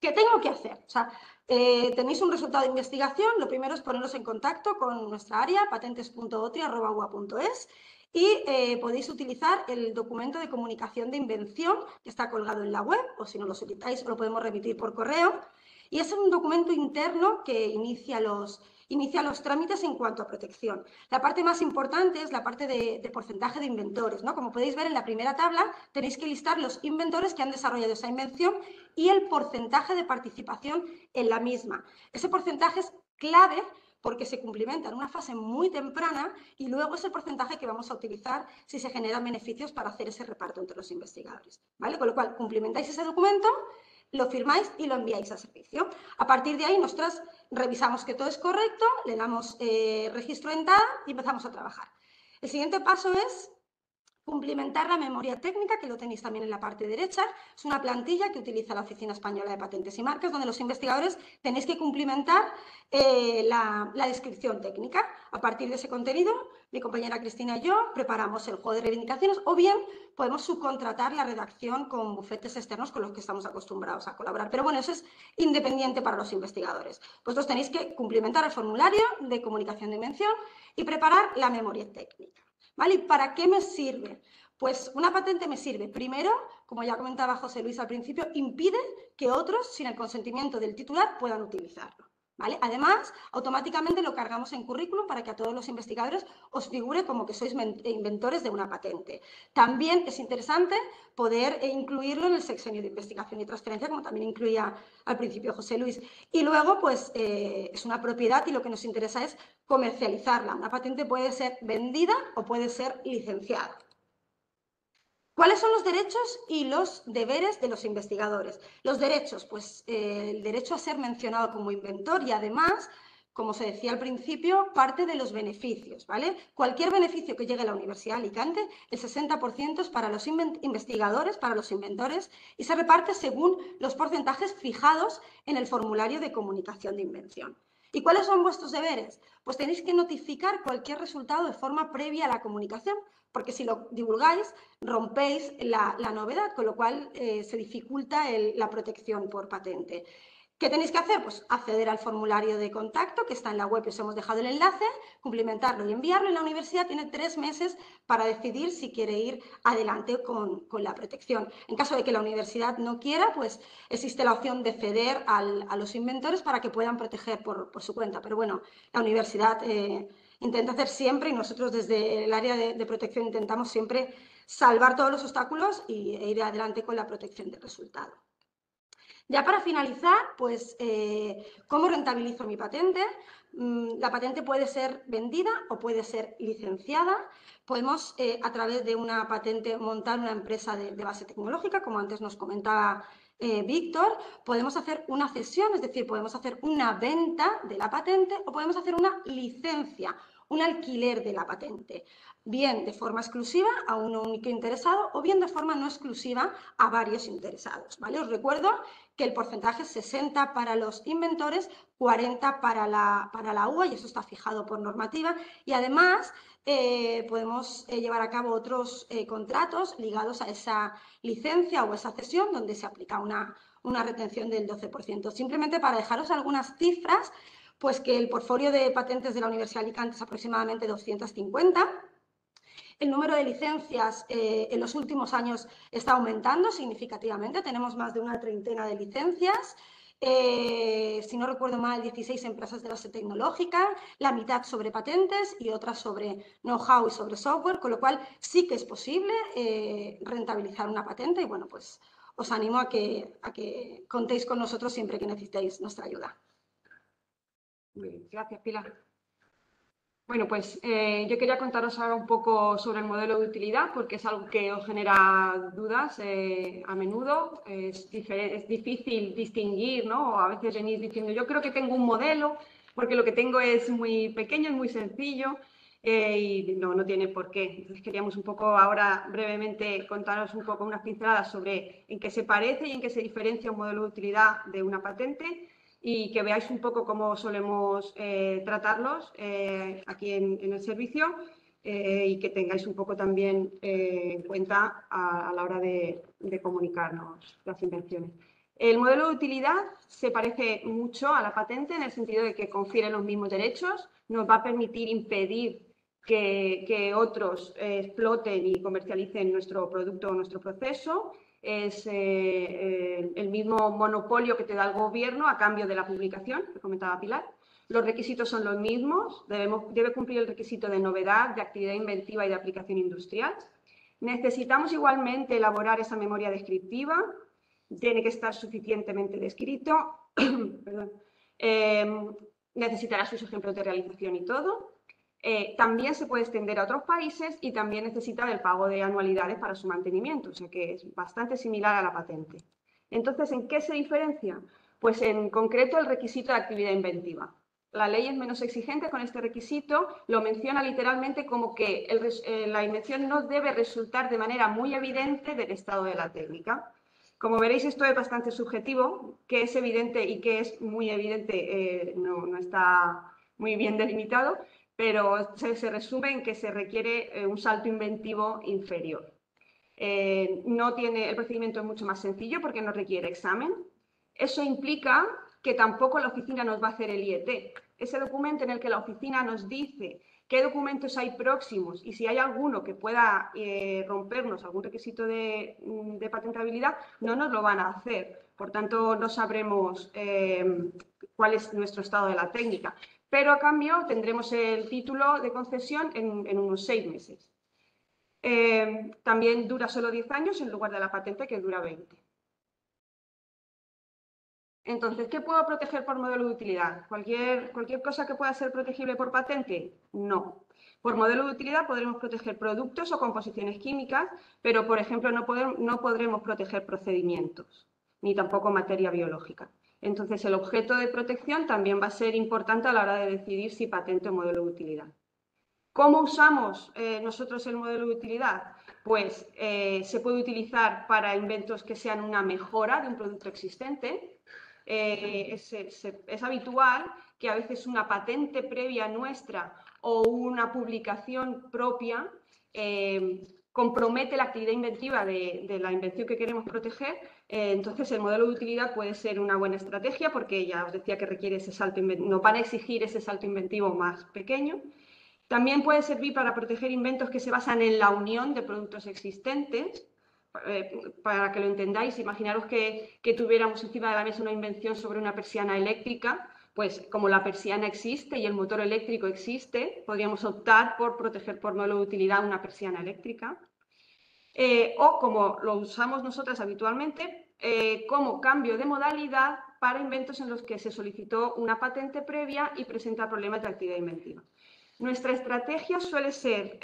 ¿Qué tengo que hacer? O sea, tenéis un resultado de investigación, lo primero es poneros en contacto con nuestra área, patentes.otri@ua.es, y podéis utilizar el documento de comunicación de invención que está colgado en la web, o si no lo solicitáis, lo podemos remitir por correo. Y es un documento interno que inicia los trámites en cuanto a protección. La parte más importante es la parte de porcentaje de inventores, ¿no? Como podéis ver en la primera tabla, tenéis que listar los inventores que han desarrollado esa invención y el porcentaje de participación en la misma. Ese porcentaje es clave porque se cumplimenta en una fase muy temprana y luego es el porcentaje que vamos a utilizar si se generan beneficios para hacer ese reparto entre los investigadores, ¿vale? Con lo cual, cumplimentáis ese documento, lo firmáis y lo enviáis a servicio. A partir de ahí, nosotros revisamos que todo es correcto, le damos registro en TADA y empezamos a trabajar. El siguiente paso es cumplimentar la memoria técnica, que lo tenéis también en la parte derecha. Es una plantilla que utiliza la Oficina Española de Patentes y Marcas, donde los investigadores tenéis que cumplimentar la descripción técnica. A partir de ese contenido, mi compañera Cristina y yo preparamos el juego de reivindicaciones, o bien podemos subcontratar la redacción con bufetes externos con los que estamos acostumbrados a colaborar. Pero bueno, eso es independiente para los investigadores. Vosotros tenéis que cumplimentar el formulario de comunicación de invención y preparar la memoria técnica. ¿Vale? ¿Y para qué me sirve? Pues una patente me sirve, primero, como ya comentaba José Luis al principio, impide que otros, sin el consentimiento del titular, puedan utilizarlo. ¿Vale? Además, automáticamente lo cargamos en currículum para que a todos los investigadores os figure como que sois inventores de una patente. También es interesante poder incluirlo en el sexenio de investigación y transferencia, como también incluía al principio José Luis. Y luego, pues, es una propiedad y lo que nos interesa es comercializarla. Una patente puede ser vendida o puede ser licenciada. ¿Cuáles son los derechos y los deberes de los investigadores? Los derechos, pues el derecho a ser mencionado como inventor y además, como se decía al principio, parte de los beneficios, ¿vale? Cualquier beneficio que llegue a la Universidad de Alicante, el 60% es para los investigadores, para los inventores, y se reparte según los porcentajes fijados en el formulario de comunicación de invención. ¿Y cuáles son vuestros deberes? Pues tenéis que notificar cualquier resultado de forma previa a la comunicación, porque si lo divulgáis, rompéis la novedad, con lo cual se dificulta la protección por patente. ¿Qué tenéis que hacer? Pues acceder al formulario de contacto que está en la web y os hemos dejado el enlace, cumplimentarlo y enviarlo. Y la universidad tiene 3 meses para decidir si quiere ir adelante con la protección. En caso de que la universidad no quiera, pues existe la opción de ceder a los inventores para que puedan proteger por su cuenta. Pero bueno, la universidad intenta hacer siempre, y nosotros desde el área de protección intentamos siempre salvar todos los obstáculos e ir adelante con la protección del resultado. Ya para finalizar, pues, ¿cómo rentabilizo mi patente? La patente puede ser vendida o puede ser licenciada. Podemos, a través de una patente, montar una empresa de base tecnológica, como antes nos comentaba Víctor. Podemos hacer una cesión, es decir, podemos hacer una venta de la patente o podemos hacer una licencia un alquiler de la patente, bien de forma exclusiva a un único interesado o bien de forma no exclusiva a varios interesados, ¿vale? Os recuerdo que el porcentaje es 60 para los inventores, 40 para la UA, y eso está fijado por normativa, y además podemos llevar a cabo otros contratos ligados a esa licencia o esa cesión donde se aplica una retención del 12%. Simplemente para dejaros algunas cifras, pues que el portfolio de patentes de la Universidad de Alicante es aproximadamente 250. El número de licencias en los últimos años está aumentando significativamente, tenemos más de una treintena de licencias. Si no recuerdo mal, 16 empresas de base tecnológica, la mitad sobre patentes y otras sobre know-how y sobre software, con lo cual sí que es posible rentabilizar una patente y bueno, pues os animo a que contéis con nosotros siempre que necesitéis nuestra ayuda. Muy bien, gracias, Pilar. Bueno, pues yo quería contaros ahora un poco sobre el modelo de utilidad, porque es algo que os genera dudas a menudo. Es difícil distinguir, ¿no? O a veces venís diciendo, yo creo que tengo un modelo, porque lo que tengo es muy pequeño, es muy sencillo, y no tiene por qué. Entonces queríamos un poco ahora brevemente contaros un poco unas pinceladas sobre en qué se parece y en qué se diferencia un modelo de utilidad de una patente, y que veáis un poco cómo solemos tratarlos aquí en el servicio y que tengáis un poco también en cuenta a la hora de comunicarnos las invenciones. El modelo de utilidad se parece mucho a la patente en el sentido de que confiere los mismos derechos, nos va a permitir impedir que otros exploten y comercialicen nuestro producto o nuestro proceso. Es el mismo monopolio que te da el gobierno a cambio de la publicación, que comentaba Pilar. Los requisitos son los mismos, debe cumplir el requisito de novedad, de actividad inventiva y de aplicación industrial. Necesitamos igualmente elaborar esa memoria descriptiva, tiene que estar suficientemente descrito, necesitará sus ejemplos de realización y todo. También se puede extender a otros países y también necesita del pago de anualidades para su mantenimiento, o sea que es bastante similar a la patente. Entonces, ¿en qué se diferencia? Pues en concreto el requisito de actividad inventiva. La ley es menos exigente con este requisito, lo menciona literalmente como que la invención no debe resultar de manera muy evidente del estado de la técnica. Como veréis, esto es bastante subjetivo, qué es evidente y qué es muy evidente no está muy bien delimitado, pero se resume en que se requiere un salto inventivo inferior. El procedimiento es mucho más sencillo porque no requiere examen. Eso implica que tampoco la oficina nos va a hacer el IET. Ese documento en el que la oficina nos dice qué documentos hay próximos y si hay alguno que pueda rompernos algún requisito de patentabilidad, no nos lo van a hacer. Por tanto, no sabremos cuál es nuestro estado de la técnica. Pero a cambio tendremos el título de concesión en unos 6 meses. También dura solo 10 años en lugar de la patente que dura 20. Entonces, ¿qué puedo proteger por modelo de utilidad? ¿Cualquier cosa que pueda ser protegible por patente? No. Por modelo de utilidad podremos proteger productos o composiciones químicas, pero, por ejemplo, no podremos proteger procedimientos, ni tampoco materia biológica. Entonces, el objeto de protección también va a ser importante a la hora de decidir si patente o modelo de utilidad. ¿Cómo usamos nosotros el modelo de utilidad? Pues se puede utilizar para inventos que sean una mejora de un producto existente. Es habitual que a veces una patente previa nuestra o una publicación propia compromete la actividad inventiva de la invención que queremos proteger. Entonces, el modelo de utilidad puede ser una buena estrategia porque ya os decía que requiere ese salto inventivo, nos van a exigir ese salto inventivo más pequeño. También puede servir para proteger inventos que se basan en la unión de productos existentes. Para que lo entendáis, imaginaros que tuviéramos encima de la mesa una invención sobre una persiana eléctrica, pues como la persiana existe y el motor eléctrico existe, podríamos optar por proteger por modelo de utilidad una persiana eléctrica. O como lo usamos nosotras habitualmente, como cambio de modalidad para inventos en los que se solicitó una patente previa y presenta problemas de actividad inventiva. Nuestra estrategia suele ser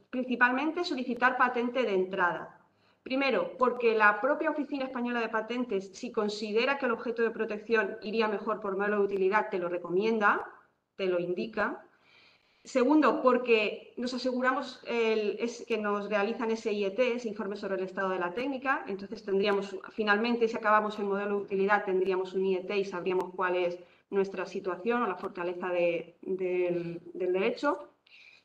principalmente solicitar patente de entrada. Primero, porque la propia Oficina Española de Patentes, si considera que el objeto de protección iría mejor por modelo de utilidad, te lo recomienda, te lo indica. Segundo, porque nos aseguramos que nos realizan ese IET, ese informe sobre el estado de la técnica. Entonces tendríamos, finalmente, si acabamos el modelo de utilidad, tendríamos un IET y sabríamos cuál es nuestra situación o la fortaleza del derecho.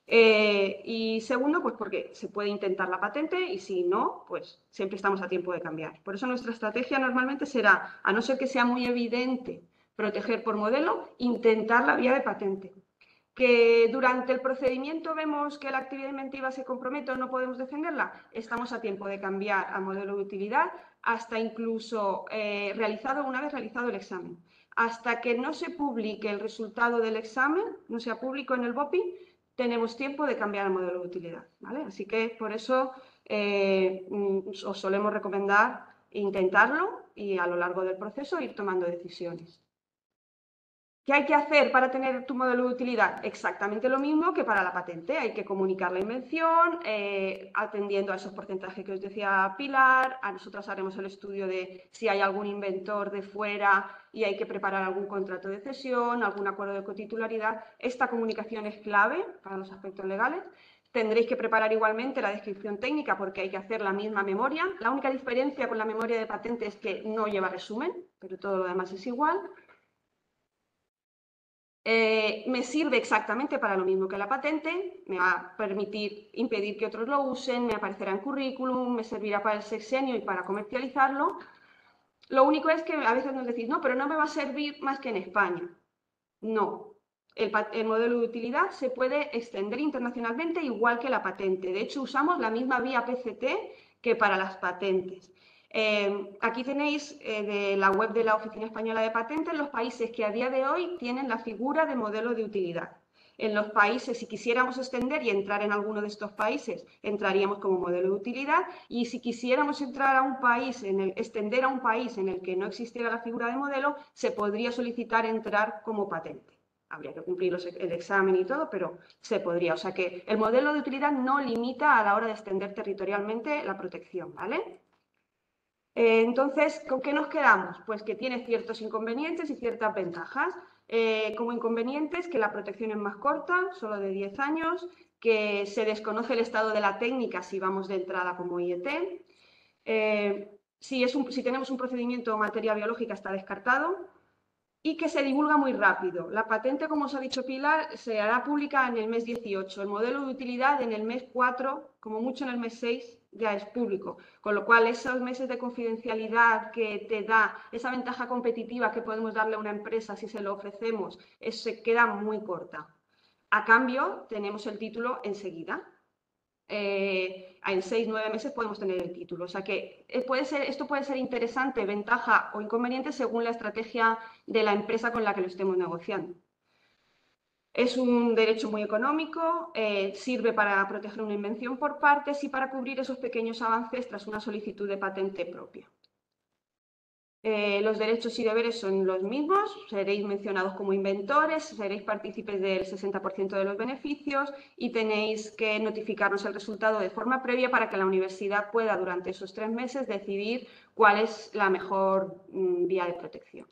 Y segundo, pues porque se puede intentar la patente y si no, pues siempre estamos a tiempo de cambiar. Por eso nuestra estrategia normalmente será, a no ser que sea muy evidente proteger por modelo, intentar la vía de patente. Que durante el procedimiento vemos que la actividad inventiva se compromete o no podemos defenderla, estamos a tiempo de cambiar a modelo de utilidad hasta incluso una vez realizado el examen. Hasta que no se publique el resultado del examen, no sea público en el BOPI, tenemos tiempo de cambiar al modelo de utilidad, ¿vale? Así que por eso os solemos recomendar intentarlo y a lo largo del proceso ir tomando decisiones. ¿Qué hay que hacer para tener tu modelo de utilidad? Exactamente lo mismo que para la patente. Hay que comunicar la invención, atendiendo a esos porcentajes que os decía Pilar. A nosotros haremos el estudio de si hay algún inventor de fuera y hay que preparar algún contrato de cesión, algún acuerdo de cotitularidad. Esta comunicación es clave para los aspectos legales. Tendréis que preparar igualmente la descripción técnica porque hay que hacer la misma memoria. La única diferencia con la memoria de patente es que no lleva resumen, pero todo lo demás es igual. Me sirve exactamente para lo mismo que la patente, me va a permitir impedir que otros lo usen, me aparecerá en currículum, me servirá para el sexenio y para comercializarlo. Lo único es que a veces nos decís, no, pero no me va a servir más que en España. No, el modelo de utilidad se puede extender internacionalmente igual que la patente. De hecho, usamos la misma vía PCT que para las patentes. Aquí tenéis de la web de la Oficina Española de Patentes los países que a día de hoy tienen la figura de modelo de utilidad. En los países, si quisiéramos extender y entrar en alguno de estos países, entraríamos como modelo de utilidad, y si quisiéramos entrar a un país, extender a un país en el que no existiera la figura de modelo, se podría solicitar entrar como patente. Habría que cumplir el examen y todo, pero se podría. O sea que el modelo de utilidad no limita a la hora de extender territorialmente la protección, ¿vale? Entonces, ¿con qué nos quedamos? Pues que tiene ciertos inconvenientes y ciertas ventajas. Como inconvenientes, que la protección es más corta, solo de 10 años, que se desconoce el estado de la técnica si vamos de entrada como IET. Si tenemos un procedimiento o materia biológica está descartado y que se divulga muy rápido. La patente, como os ha dicho Pilar, se hará pública en el mes 18, el modelo de utilidad en el mes 4, como mucho en el mes 6 ya es público, con lo cual esos meses de confidencialidad que te da, esa ventaja competitiva que podemos darle a una empresa si se lo ofrecemos, se queda muy corta. A cambio, tenemos el título enseguida. En 6-9 meses podemos tener el título. O sea que esto puede ser interesante, ventaja o inconveniente según la estrategia de la empresa con la que lo estemos negociando. Es un derecho muy económico, sirve para proteger una invención por partes y para cubrir esos pequeños avances tras una solicitud de patente propia. Los derechos y deberes son los mismos, seréis mencionados como inventores, seréis partícipes del 60% de los beneficios y tenéis que notificarnos el resultado de forma previa para que la universidad pueda durante esos 3 meses decidir cuál es la mejor vía de protección.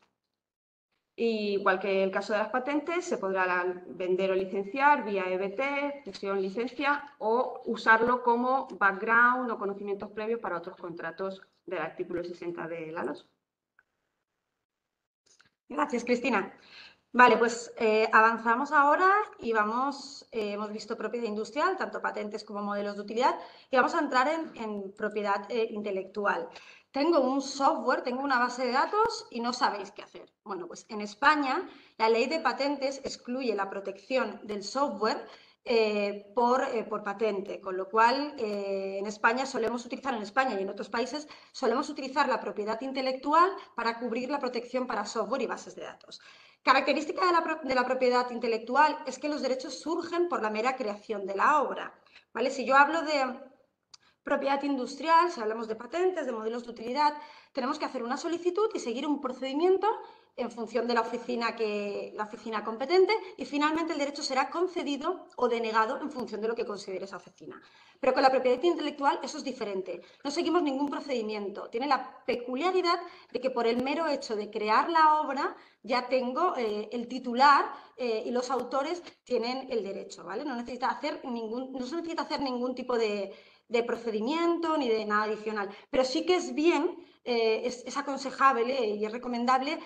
Igual que el caso de las patentes, se podrá vender o licenciar vía EBT, cesión, licencia o usarlo como background o conocimientos previos para otros contratos del artículo 60 de la LOS. Gracias, Cristina. Vale, pues avanzamos ahora y hemos visto propiedad industrial, tanto patentes como modelos de utilidad, y vamos a entrar en propiedad intelectual. Tengo un software, tengo una base de datos y no sabéis qué hacer. Bueno, pues en España la ley de patentes excluye la protección del software por patente, con lo cual en España y en otros países solemos utilizar la propiedad intelectual para cubrir la protección para software y bases de datos. Característica de la propiedad intelectual es que los derechos surgen por la mera creación de la obra, ¿vale? Si yo hablo de Propiedad industrial, si hablamos de patentes, de modelos de utilidad, tenemos que hacer una solicitud y seguir un procedimiento en función de la oficina competente, y finalmente el derecho será concedido o denegado en función de lo que considere esa oficina. Pero con la propiedad intelectual eso es diferente. No seguimos ningún procedimiento. Tiene la peculiaridad de que por el mero hecho de crear la obra ya tengo el titular y los autores tienen el derecho, ¿vale? No se necesita hacer ningún tipo de procedimiento ni de nada adicional. Pero sí que es bien, es aconsejable y es recomendable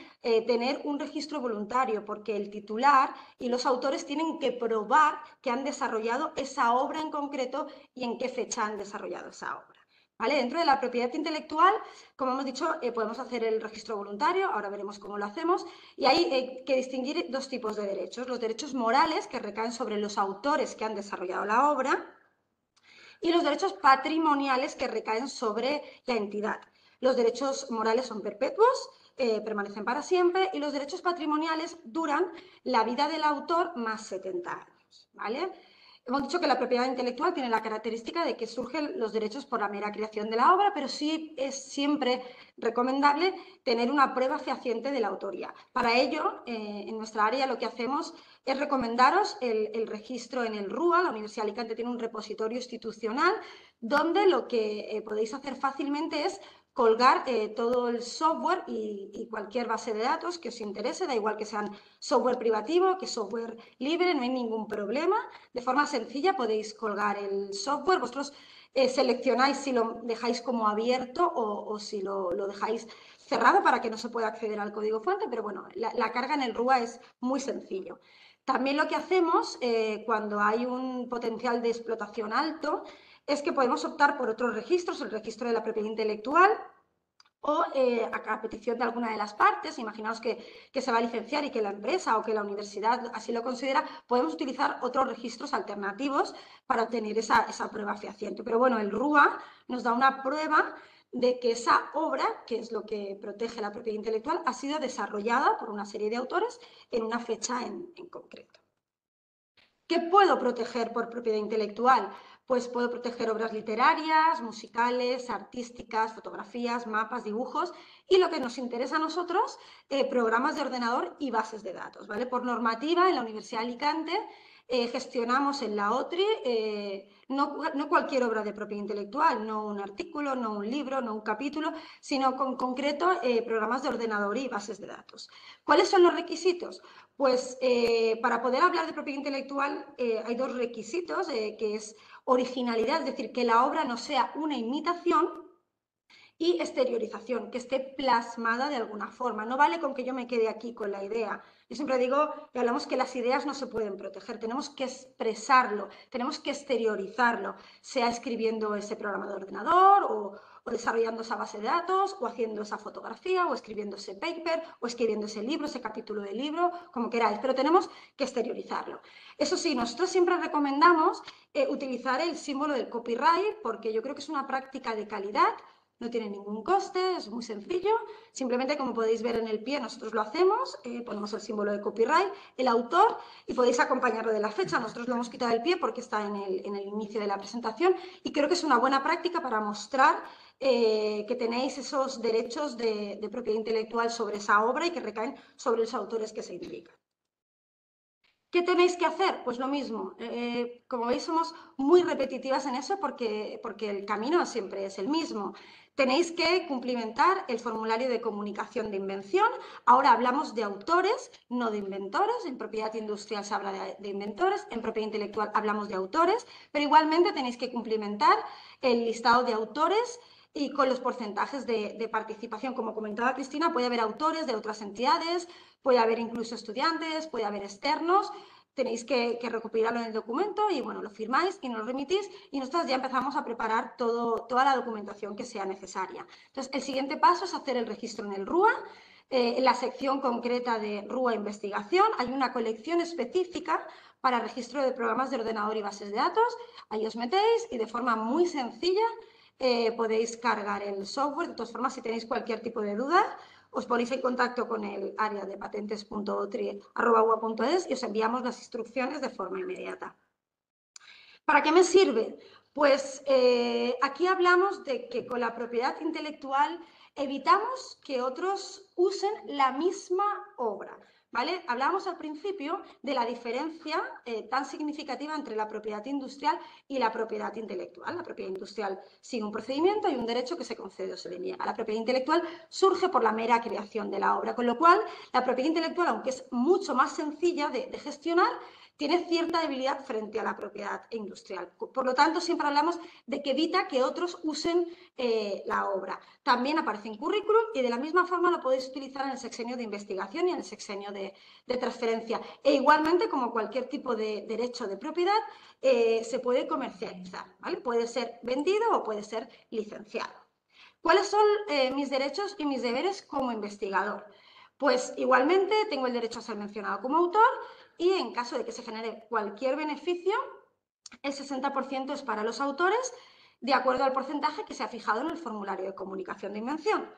tener un registro voluntario, porque el titular y los autores tienen que probar que han desarrollado esa obra en concreto y en qué fecha han desarrollado esa obra. ¿Vale? Dentro de la propiedad intelectual, como hemos dicho, podemos hacer el registro voluntario, ahora veremos cómo lo hacemos, y hay que distinguir dos tipos de derechos: los derechos morales, que recaen sobre los autores que han desarrollado la obra, y los derechos patrimoniales, que recaen sobre la entidad. Los derechos morales son perpetuos, permanecen para siempre, y los derechos patrimoniales duran la vida del autor más 70 años, ¿vale? Hemos dicho que la propiedad intelectual tiene la característica de que surgen los derechos por la mera creación de la obra, pero sí es siempre recomendable tener una prueba fehaciente de la autoría. Para ello, en nuestra área lo que hacemos es recomendaros el registro en el RUA. La Universidad de Alicante tiene un repositorio institucional donde lo que podéis hacer fácilmente es colgar todo el software y cualquier base de datos que os interese, da igual que sean software privativo, que software libre, no hay ningún problema. De forma sencilla podéis colgar el software, vosotros seleccionáis si lo dejáis como abierto o si lo dejáis cerrado para que no se pueda acceder al código fuente, pero bueno, la carga en el RUA es muy sencillo. También lo que hacemos cuando hay un potencial de explotación alto es que podemos optar por otros registros, el registro de la propiedad intelectual, o a petición de alguna de las partes. Imaginaos que se va a licenciar y que la empresa o que la universidad así lo considera, podemos utilizar otros registros alternativos para obtener esa prueba fehaciente. Pero bueno, el RUA nos da una prueba de que esa obra, que es lo que protege la propiedad intelectual, ha sido desarrollada por una serie de autores en una fecha en concreto. ¿Qué puedo proteger por propiedad intelectual? Pues puedo proteger obras literarias, musicales, artísticas, fotografías, mapas, dibujos, y lo que nos interesa a nosotros, programas de ordenador y bases de datos, ¿vale? Por normativa, en la Universidad de Alicante gestionamos en la OTRI no cualquier obra de propiedad intelectual, no un artículo, no un libro, no un capítulo, sino con concreto programas de ordenador y bases de datos. ¿Cuáles son los requisitos? Pues para poder hablar de propiedad intelectual hay dos requisitos, que es originalidad, es decir, que la obra no sea una imitación, y exteriorización, que esté plasmada de alguna forma. No vale con que yo me quede aquí con la idea. Yo siempre digo que hablamos que las ideas no se pueden proteger, tenemos que expresarlo, tenemos que exteriorizarlo, sea escribiendo ese programa de ordenador o desarrollando esa base de datos, o haciendo esa fotografía, o escribiendo ese paper, o escribiendo ese libro, ese capítulo del libro, como queráis, pero tenemos que exteriorizarlo. Eso sí, nosotros siempre recomendamos utilizar el símbolo del copyright, porque yo creo que es una práctica de calidad. No tiene ningún coste, es muy sencillo. Simplemente, como podéis ver en el pie, nosotros lo hacemos, ponemos el símbolo de copyright, el autor, y podéis acompañarlo de la fecha. Nosotros lo hemos quitado del pie porque está en el inicio de la presentación, y creo que es una buena práctica para mostrar que tenéis esos derechos de propiedad intelectual sobre esa obra y que recaen sobre los autores que se indican. ¿Qué tenéis que hacer? Pues lo mismo. Como veis, somos muy repetitivas en eso porque el camino siempre es el mismo. Tenéis que cumplimentar el formulario de comunicación de invención. Ahora hablamos de autores, no de inventores. En propiedad industrial se habla de inventores, en propiedad intelectual hablamos de autores, pero igualmente tenéis que cumplimentar el listado de autores y con los porcentajes de participación. Como comentaba Cristina, puede haber autores de otras entidades, puede haber incluso estudiantes, puede haber externos. Tenéis que recopilarlo en el documento y bueno, lo firmáis y nos lo remitís, y nosotros ya empezamos a preparar toda la documentación que sea necesaria. Entonces, el siguiente paso es hacer el registro en el RUA. En la sección concreta de RUA Investigación hay una colección específica para registro de programas de ordenador y bases de datos. Ahí os metéis y de forma muy sencilla podéis cargar el software. De todas formas, si tenéis cualquier tipo de duda, os ponéis en contacto con el área de patentes.otri@ua.es y os enviamos las instrucciones de forma inmediata. ¿Para qué me sirve? Pues aquí hablamos de que con la propiedad intelectual evitamos que otros usen la misma obra, ¿vale? Hablábamos al principio de la diferencia tan significativa entre la propiedad industrial y la propiedad intelectual. La propiedad industrial sigue un procedimiento y un derecho que se concede o se le niega. La propiedad intelectual surge por la mera creación de la obra, con lo cual la propiedad intelectual, aunque es mucho más sencilla de gestionar, tiene cierta debilidad frente a la propiedad industrial. Por lo tanto, siempre hablamos de que evita que otros usen la obra. También aparece en currículum y de la misma forma lo podéis utilizar en el sexenio de investigación y en el sexenio de transferencia. E igualmente, como cualquier tipo de derecho de propiedad, se puede comercializar, ¿vale? Puede ser vendido o puede ser licenciado. ¿Cuáles son mis derechos y mis deberes como investigador? Pues igualmente tengo el derecho a ser mencionado como autor y en caso de que se genere cualquier beneficio, el 60% es para los autores, de acuerdo al porcentaje que se ha fijado en el formulario de comunicación de invención.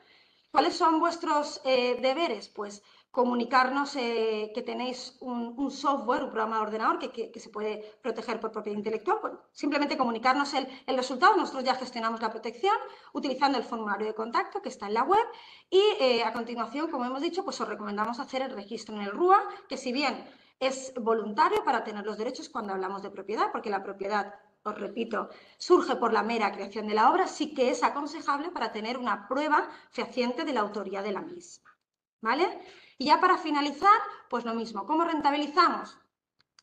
¿Cuáles son vuestros deberes? Pues comunicarnos que tenéis un software, un programa de ordenador que se puede proteger por propiedad intelectual. Bueno, simplemente comunicarnos el resultado. Nosotros ya gestionamos la protección utilizando el formulario de contacto que está en la web y a continuación, como hemos dicho, pues os recomendamos hacer el registro en el RUA, que si bien es voluntario para tener los derechos cuando hablamos de propiedad, porque la propiedad, os repito, surge por la mera creación de la obra, sí que es aconsejable para tener una prueba fehaciente de la autoría de la misma, ¿vale? Y ya para finalizar, pues lo mismo, ¿cómo rentabilizamos?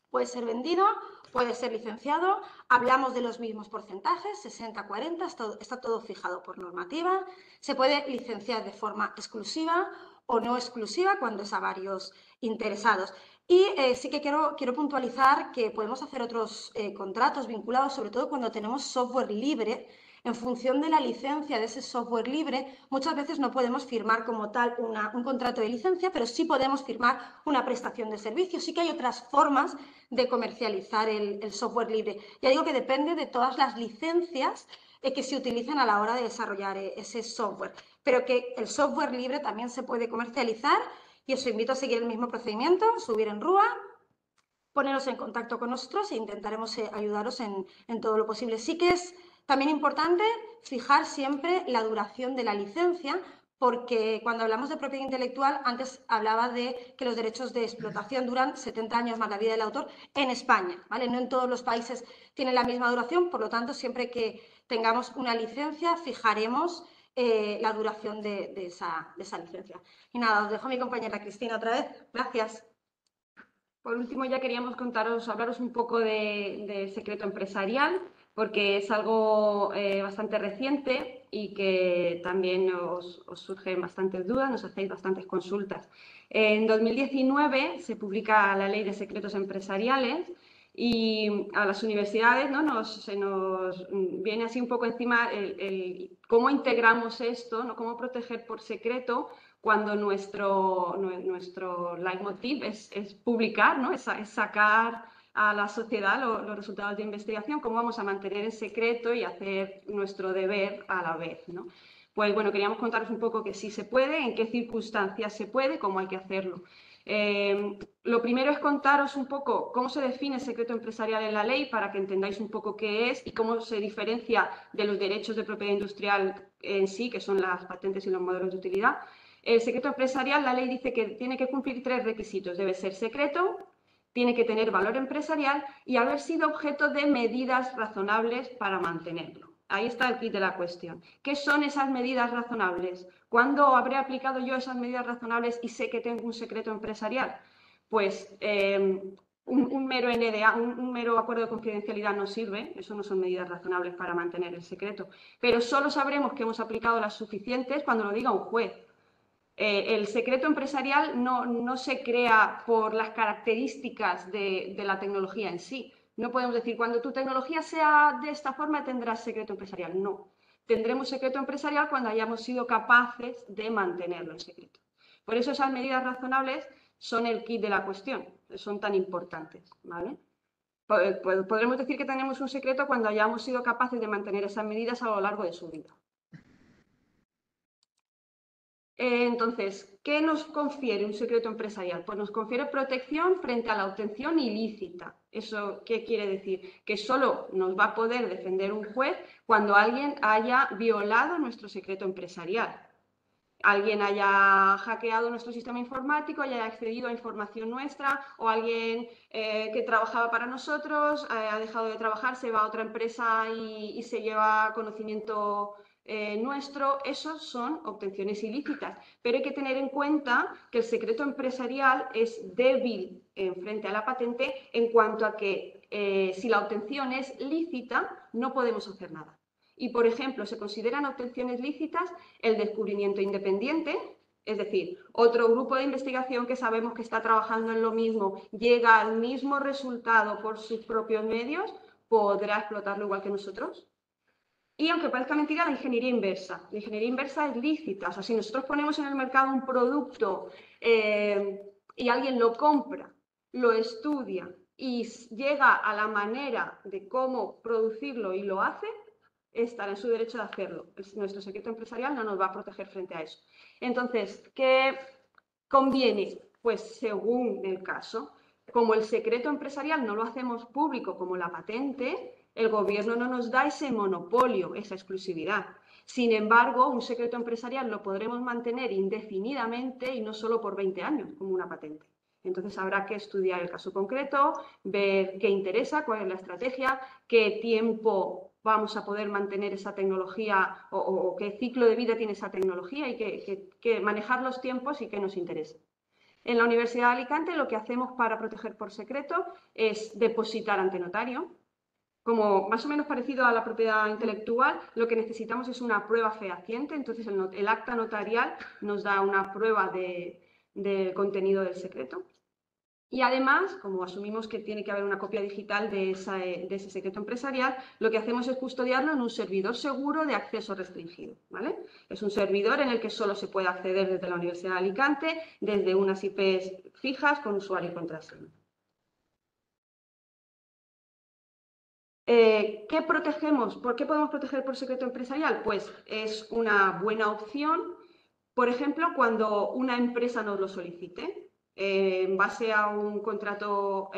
Puede ser vendido, puede ser licenciado, hablamos de los mismos porcentajes, 60-40, está todo fijado por normativa, se puede licenciar de forma exclusiva o no exclusiva cuando es a varios interesados. Y sí que quiero puntualizar que podemos hacer otros contratos vinculados, sobre todo cuando tenemos software libre. En función de la licencia de ese software libre, muchas veces no podemos firmar como tal un contrato de licencia, pero sí podemos firmar una prestación de servicio. Sí que hay otras formas de comercializar el software libre. Ya digo que depende de todas las licencias que se utilizan a la hora de desarrollar ese software, pero que el software libre también se puede comercializar y os invito a seguir el mismo procedimiento, subir en RUA, poneros en contacto con nosotros e intentaremos ayudaros en todo lo posible. Sí que es también importante fijar siempre la duración de la licencia, porque cuando hablamos de propiedad intelectual, antes hablaba de que los derechos de explotación duran 70 años más la vida del autor en España, ¿vale? No en todos los países tienen la misma duración, por lo tanto, siempre que tengamos una licencia, fijaremos la duración de esa licencia. Y nada, os dejo a mi compañera Cristina otra vez. Gracias. Por último, ya queríamos hablaros un poco de secreto empresarial, porque es algo bastante reciente y que también os surgen bastantes dudas, nos hacéis bastantes consultas. En 2019 se publica la Ley de Secretos Empresariales y a las universidades, ¿no? se nos viene así un poco encima cómo integramos esto, ¿no? Cómo proteger por secreto cuando nuestro leitmotiv es publicar, ¿no? es sacar a la sociedad los resultados de investigación, cómo vamos a mantener en secreto y hacer nuestro deber a la vez, ¿no? Pues bueno, queríamos contaros un poco que sí se puede, en qué circunstancias se puede, cómo hay que hacerlo. Lo primero es contaros un poco cómo se define el secreto empresarial en la ley para que entendáis un poco qué es y cómo se diferencia de los derechos de propiedad industrial en sí, que son las patentes y los modelos de utilidad. El secreto empresarial, la ley dice que tiene que cumplir 3 requisitos. Debe ser secreto, tiene que tener valor empresarial y haber sido objeto de medidas razonables para mantenerlo. Ahí está el quid de la cuestión. ¿Qué son esas medidas razonables? ¿Cuándo habré aplicado yo esas medidas razonables y sé que tengo un secreto empresarial? Pues un mero NDA, un mero acuerdo de confidencialidad no sirve, eso no son medidas razonables para mantener el secreto, pero solo sabremos que hemos aplicado las suficientes cuando lo diga un juez. El secreto empresarial no se crea por las características de la tecnología en sí. No podemos decir, cuando tu tecnología sea de esta forma tendrás secreto empresarial. No. Tendremos secreto empresarial cuando hayamos sido capaces de mantenerlo en secreto. Por eso esas medidas razonables son el quid de la cuestión, son tan importantes, ¿vale? Podremos decir que tenemos un secreto cuando hayamos sido capaces de mantener esas medidas a lo largo de su vida. Entonces, ¿qué nos confiere un secreto empresarial? Pues nos confiere protección frente a la obtención ilícita. ¿Eso qué quiere decir? Que solo nos va a poder defender un juez cuando alguien haya violado nuestro secreto empresarial. Alguien haya hackeado nuestro sistema informático, haya accedido a información nuestra, o alguien que trabajaba para nosotros ha dejado de trabajar, se va a otra empresa y se lleva conocimiento nuestro. Esos son obtenciones ilícitas, pero hay que tener en cuenta que el secreto empresarial es débil frente a la patente en cuanto a que si la obtención es lícita, no podemos hacer nada. Y, por ejemplo, se consideran obtenciones lícitas el descubrimiento independiente, es decir, otro grupo de investigación que sabemos que está trabajando en lo mismo, llega al mismo resultado por sus propios medios, podrá explotarlo igual que nosotros. Y aunque parezca mentira, la ingeniería inversa. La ingeniería inversa es lícita. O sea, si nosotros ponemos en el mercado un producto y alguien lo compra, lo estudia y llega a la manera de cómo producirlo y lo hace, estará en su derecho de hacerlo. Nuestro secreto empresarial no nos va a proteger frente a eso. Entonces, ¿qué conviene? Pues según el caso. Como el secreto empresarial no lo hacemos público como la patente, el gobierno no nos da ese monopolio, esa exclusividad. Sin embargo, un secreto empresarial lo podremos mantener indefinidamente y no solo por 20 años, como una patente. Entonces habrá que estudiar el caso concreto, ver qué interesa, cuál es la estrategia, qué tiempo vamos a poder mantener esa tecnología o qué ciclo de vida tiene esa tecnología y que manejar los tiempos y qué nos interesa. En la Universidad de Alicante lo que hacemos para proteger por secreto es depositar ante notario. Como más o menos parecido a la propiedad intelectual, lo que necesitamos es una prueba fehaciente, entonces el acta notarial nos da una prueba del contenido del secreto. Y además, como asumimos que tiene que haber una copia digital de ese secreto empresarial, lo que hacemos es custodiarlo en un servidor seguro de acceso restringido, ¿vale? Es un servidor en el que solo se puede acceder desde la Universidad de Alicante, desde unas IPs fijas con usuario y contraseña. ¿Qué protegemos? ¿Por qué podemos proteger por secreto empresarial? Pues es una buena opción, por ejemplo, cuando una empresa nos lo solicite. En base a un contrato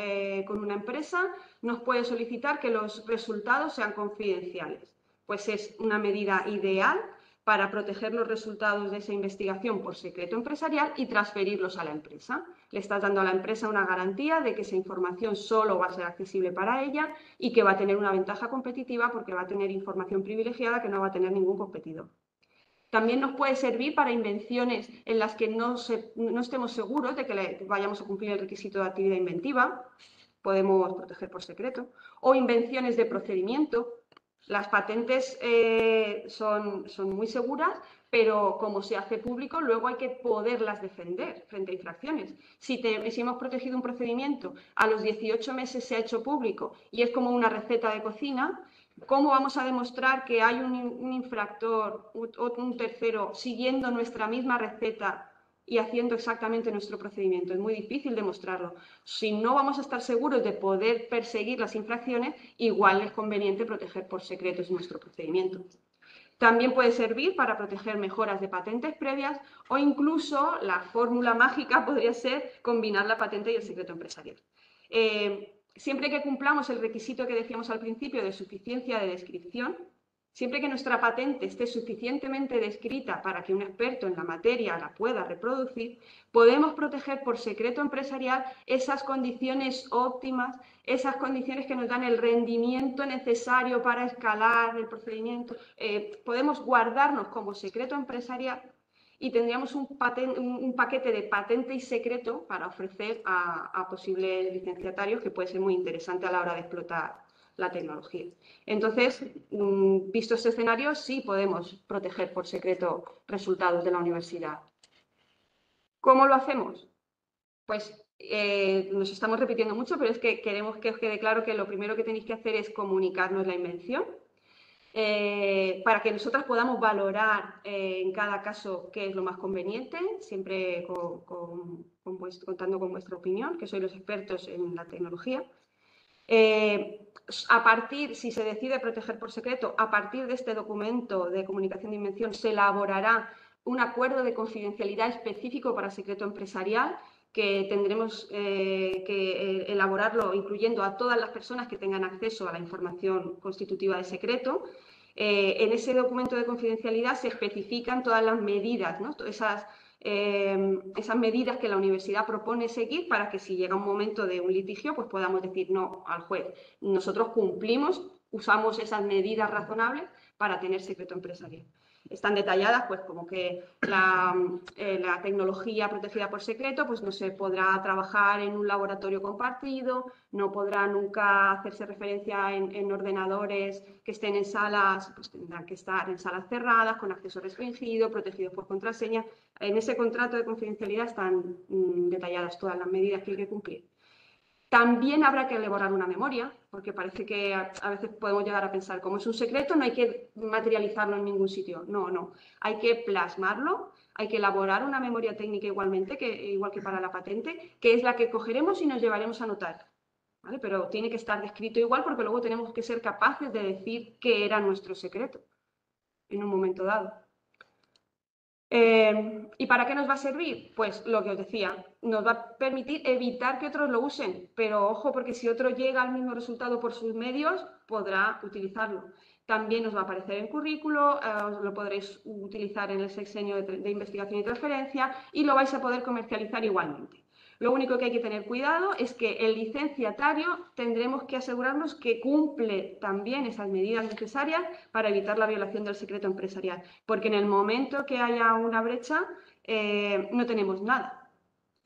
con una empresa, nos puede solicitar que los resultados sean confidenciales. Pues es una medida ideal para proteger los resultados de esa investigación por secreto empresarial y transferirlos a la empresa. Le estás dando a la empresa una garantía de que esa información solo va a ser accesible para ella y que va a tener una ventaja competitiva porque va a tener información privilegiada que no va a tener ningún competidor. También nos puede servir para invenciones en las que no estemos seguros de que vayamos a cumplir el requisito de actividad inventiva, podemos proteger por secreto, o invenciones de procedimiento. Las patentes son muy seguras, pero como se hace público, luego hay que poderlas defender frente a infracciones. Si hemos protegido un procedimiento, a los 18 meses se ha hecho público y es como una receta de cocina, ¿cómo vamos a demostrar que hay un infractor o un tercero siguiendo nuestra misma receta y haciendo exactamente nuestro procedimiento? Es muy difícil demostrarlo. Si no vamos a estar seguros de poder perseguir las infracciones, igual es conveniente proteger por secretos nuestro procedimiento. También puede servir para proteger mejoras de patentes previas o incluso la fórmula mágica podría ser combinar la patente y el secreto empresarial. Siempre que cumplamos el requisito que decíamos al principio de suficiencia de descripción, siempre que nuestra patente esté suficientemente descrita para que un experto en la materia la pueda reproducir, podemos proteger por secreto empresarial esas condiciones óptimas, esas condiciones que nos dan el rendimiento necesario para escalar el procedimiento. Podemos guardarnos como secreto empresarial y tendríamos un paquete de patente y secreto para ofrecer a posibles licenciatarios que puede ser muy interesante a la hora de explotar la tecnología. Entonces, visto este escenario, sí podemos proteger por secreto resultados de la universidad. ¿Cómo lo hacemos? Pues nos estamos repitiendo mucho, pero es que queremos que os quede claro que lo primero que tenéis que hacer es comunicarnos la invención. Para que nosotras podamos valorar en cada caso qué es lo más conveniente, siempre contando con vuestra opinión, que sois los expertos en la tecnología. Si se decide proteger por secreto, a partir de este documento de comunicación de invención se elaborará un acuerdo de confidencialidad específico para secreto empresarial que tendremos que elaborarlo incluyendo a todas las personas que tengan acceso a la información constitutiva de secreto. En ese documento de confidencialidad se especifican todas las medidas, ¿no? Esas medidas que la universidad propone seguir para que si llega un momento de un litigio, pues podamos decir no al juez. Nosotros cumplimos, usamos esas medidas razonables para tener secreto empresarial. Están detalladas, pues como que la tecnología protegida por secreto, pues no se podrá trabajar en un laboratorio compartido, no podrá nunca hacerse referencia en ordenadores que estén en salas, pues tendrán que estar en salas cerradas, con acceso restringido, protegidos por contraseña. En ese contrato de confidencialidad están detalladas todas las medidas que hay que cumplir. También habrá que elaborar una memoria, porque parece que a veces podemos llegar a pensar, como es un secreto, no hay que materializarlo en ningún sitio. No, no. Hay que plasmarlo, hay que elaborar una memoria técnica igualmente, igual que para la patente, que es la que cogeremos y nos llevaremos a notar. ¿Vale? Pero tiene que estar descrito igual porque luego tenemos que ser capaces de decir qué era nuestro secreto en un momento dado. ¿Y para qué nos va a servir? Pues lo que os decía, nos va a permitir evitar que otros lo usen, pero ojo, porque si otro llega al mismo resultado por sus medios, podrá utilizarlo. También os va a aparecer en currículo, lo podréis utilizar en el sexenio de investigación y transferencia y lo vais a poder comercializar igualmente. Lo único que hay que tener cuidado es que el licenciatario tendremos que asegurarnos que cumple también esas medidas necesarias para evitar la violación del secreto empresarial, porque en el momento que haya una brecha no tenemos nada.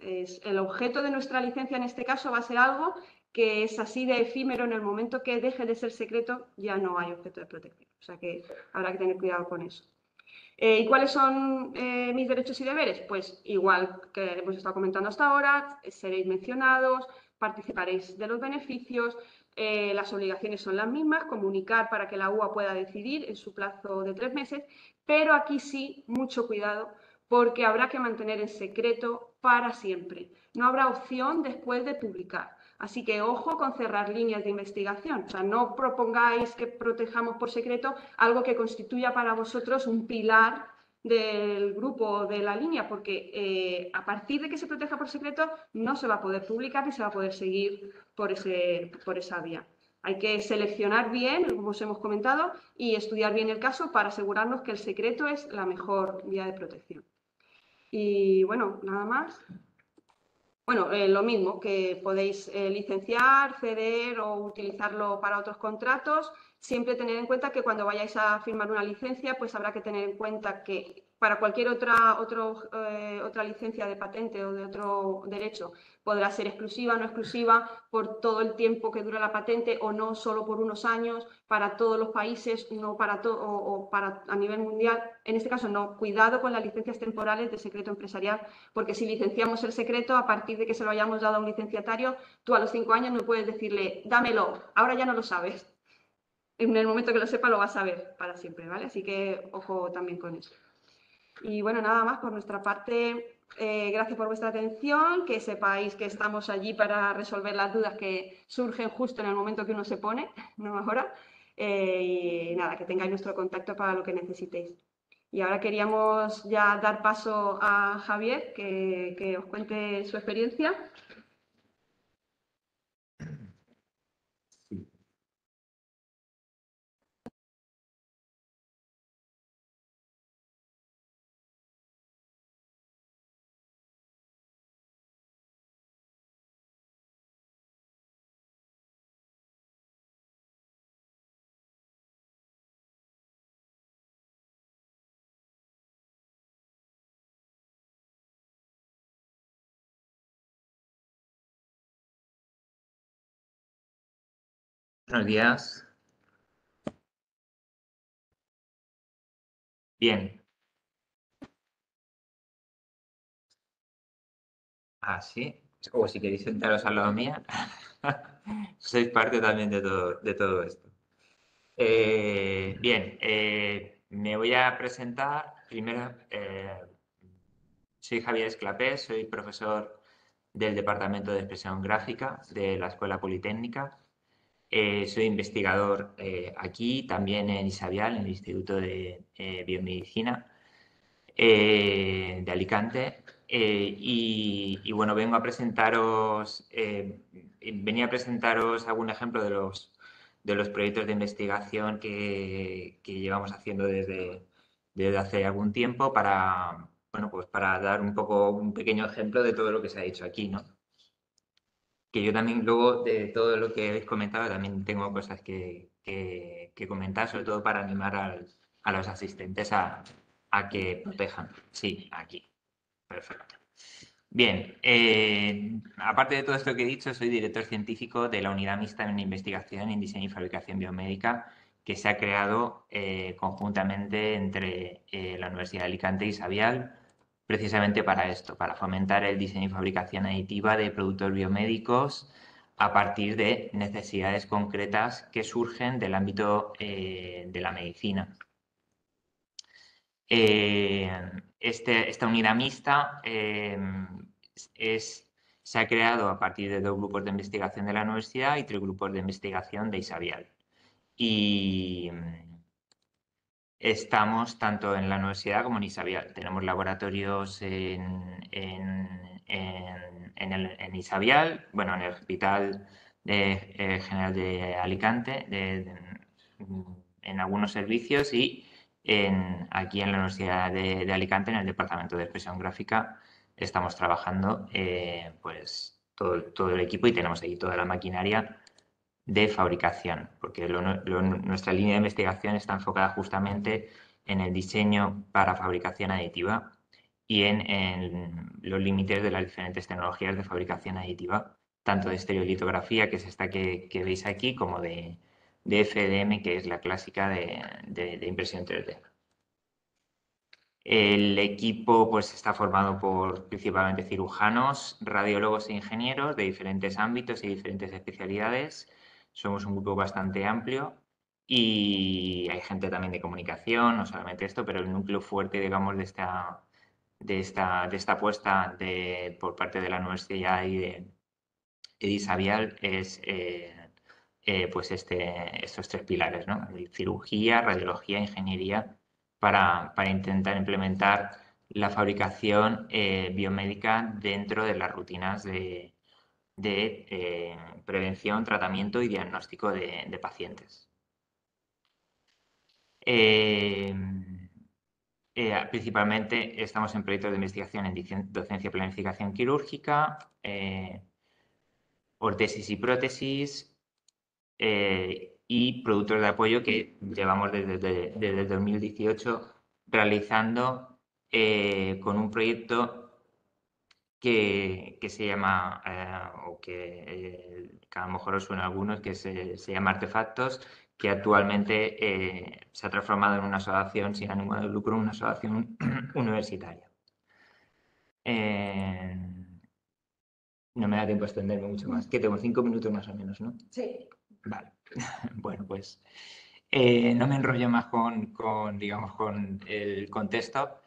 El objeto de nuestra licencia en este caso va a ser algo que es así de efímero. En el momento que deje de ser secreto ya no hay objeto de protección, o sea que habrá que tener cuidado con eso. ¿Y cuáles son mis derechos y deberes? Pues igual que hemos estado comentando hasta ahora, seréis mencionados, participaréis de los beneficios, las obligaciones son las mismas, comunicar para que la UA pueda decidir en su plazo de 3 meses, pero aquí sí, mucho cuidado, porque habrá que mantener en secreto para siempre. No habrá opción después de publicar. Así que ojo con cerrar líneas de investigación. O sea, no propongáis que protejamos por secreto algo que constituya para vosotros un pilar del grupo o de la línea, porque a partir de que se proteja por secreto no se va a poder publicar ni se va a poder seguir por esa vía. Hay que seleccionar bien, como os hemos comentado, y estudiar bien el caso para asegurarnos que el secreto es la mejor vía de protección. Y bueno, nada más. Bueno, lo mismo, que podéis licenciar, ceder o utilizarlo para otros contratos. Siempre tener en cuenta que cuando vayáis a firmar una licencia, pues habrá que tener en cuenta que para cualquier otra licencia de patente o de otro derecho podrá ser exclusiva o no exclusiva por todo el tiempo que dura la patente o no solo por unos años para todos los países, no para para a nivel mundial. En este caso no, cuidado con las licencias temporales de secreto empresarial, porque si licenciamos el secreto, a partir de que se lo hayamos dado a un licenciatario, tú a los 5 años no puedes decirle, dámelo, ahora ya no lo sabes. En el momento que lo sepa lo vas a ver para siempre, ¿vale? Así que ojo también con eso. Y bueno, nada más por nuestra parte. Gracias por vuestra atención, que sepáis que estamos allí para resolver las dudas que surgen justo en el momento que uno se pone, no ahora. Y nada, que tengáis nuestro contacto para lo que necesitéis. Y ahora queríamos ya dar paso a Javier, que os cuente su experiencia. Buenos días. Bien. Ah, sí. O si queréis sentaros al lado mía. Sois parte también de todo esto. Bien, me voy a presentar. Primero, soy Javier Esclapé, soy profesor del Departamento de Expresión Gráfica de la Escuela Politécnica. Soy investigador aquí, también en ISABIAL, en el Instituto de Biomedicina. de Alicante. Bueno, venía a presentaros algún ejemplo de los proyectos de investigación que llevamos haciendo desde hace algún tiempo para, bueno, pues para dar un pequeño ejemplo de todo lo que se ha dicho aquí, ¿no? Que yo también luego de todo lo que habéis comentado también tengo cosas que comentar, sobre todo para animar a los asistentes a que protejan. Sí, aquí. Perfecto. Bien, aparte de todo esto que he dicho, soy director científico de la Unidad Mixta en Investigación en Diseño y Fabricación Biomédica, que se ha creado conjuntamente entre la Universidad de Alicante y Xavier, precisamente para esto, para fomentar el diseño y fabricación aditiva de productos biomédicos a partir de necesidades concretas que surgen del ámbito de la medicina. Esta unidad mixta se ha creado a partir de 2 grupos de investigación de la universidad y 3 grupos de investigación de Isabial. Y estamos tanto en la universidad como en Isabial. Tenemos laboratorios en Isabial, bueno, en el Hospital General de Alicante, en algunos servicios y aquí en la Universidad de Alicante, en el Departamento de Expresión Gráfica, estamos trabajando pues todo el equipo y tenemos ahí toda la maquinaria de fabricación, porque nuestra línea de investigación está enfocada justamente en el diseño para fabricación aditiva y en los límites de las diferentes tecnologías de fabricación aditiva, tanto de estereolitografía, que es esta que veis aquí, como de FDM, que es la clásica de impresión 3D. El equipo pues, está formado por principalmente cirujanos, radiólogos e ingenieros de diferentes ámbitos y diferentes especialidades. Somos un grupo bastante amplio y hay gente también de comunicación, no solamente esto, pero el núcleo fuerte, digamos, de esta apuesta por parte de la universidad y de Isabial es pues estos 3 pilares, ¿no? Cirugía, radiología e ingeniería para intentar implementar la fabricación biomédica dentro de las rutinas de prevención, tratamiento y diagnóstico de pacientes. Principalmente estamos en proyectos de investigación en docencia y planificación quirúrgica, ortesis y prótesis y productos de apoyo que llevamos desde el 2018 realizando con un proyecto que se llama, o que a lo mejor os suena a algunos, que se llama Artefactos, que actualmente se ha transformado en una asociación sin ánimo de lucro, una asociación universitaria. No me da tiempo a extenderme mucho más, que tengo 5 minutos más o menos, ¿no? Sí. Vale. Bueno, pues no me enrollo más digamos, con el contexto.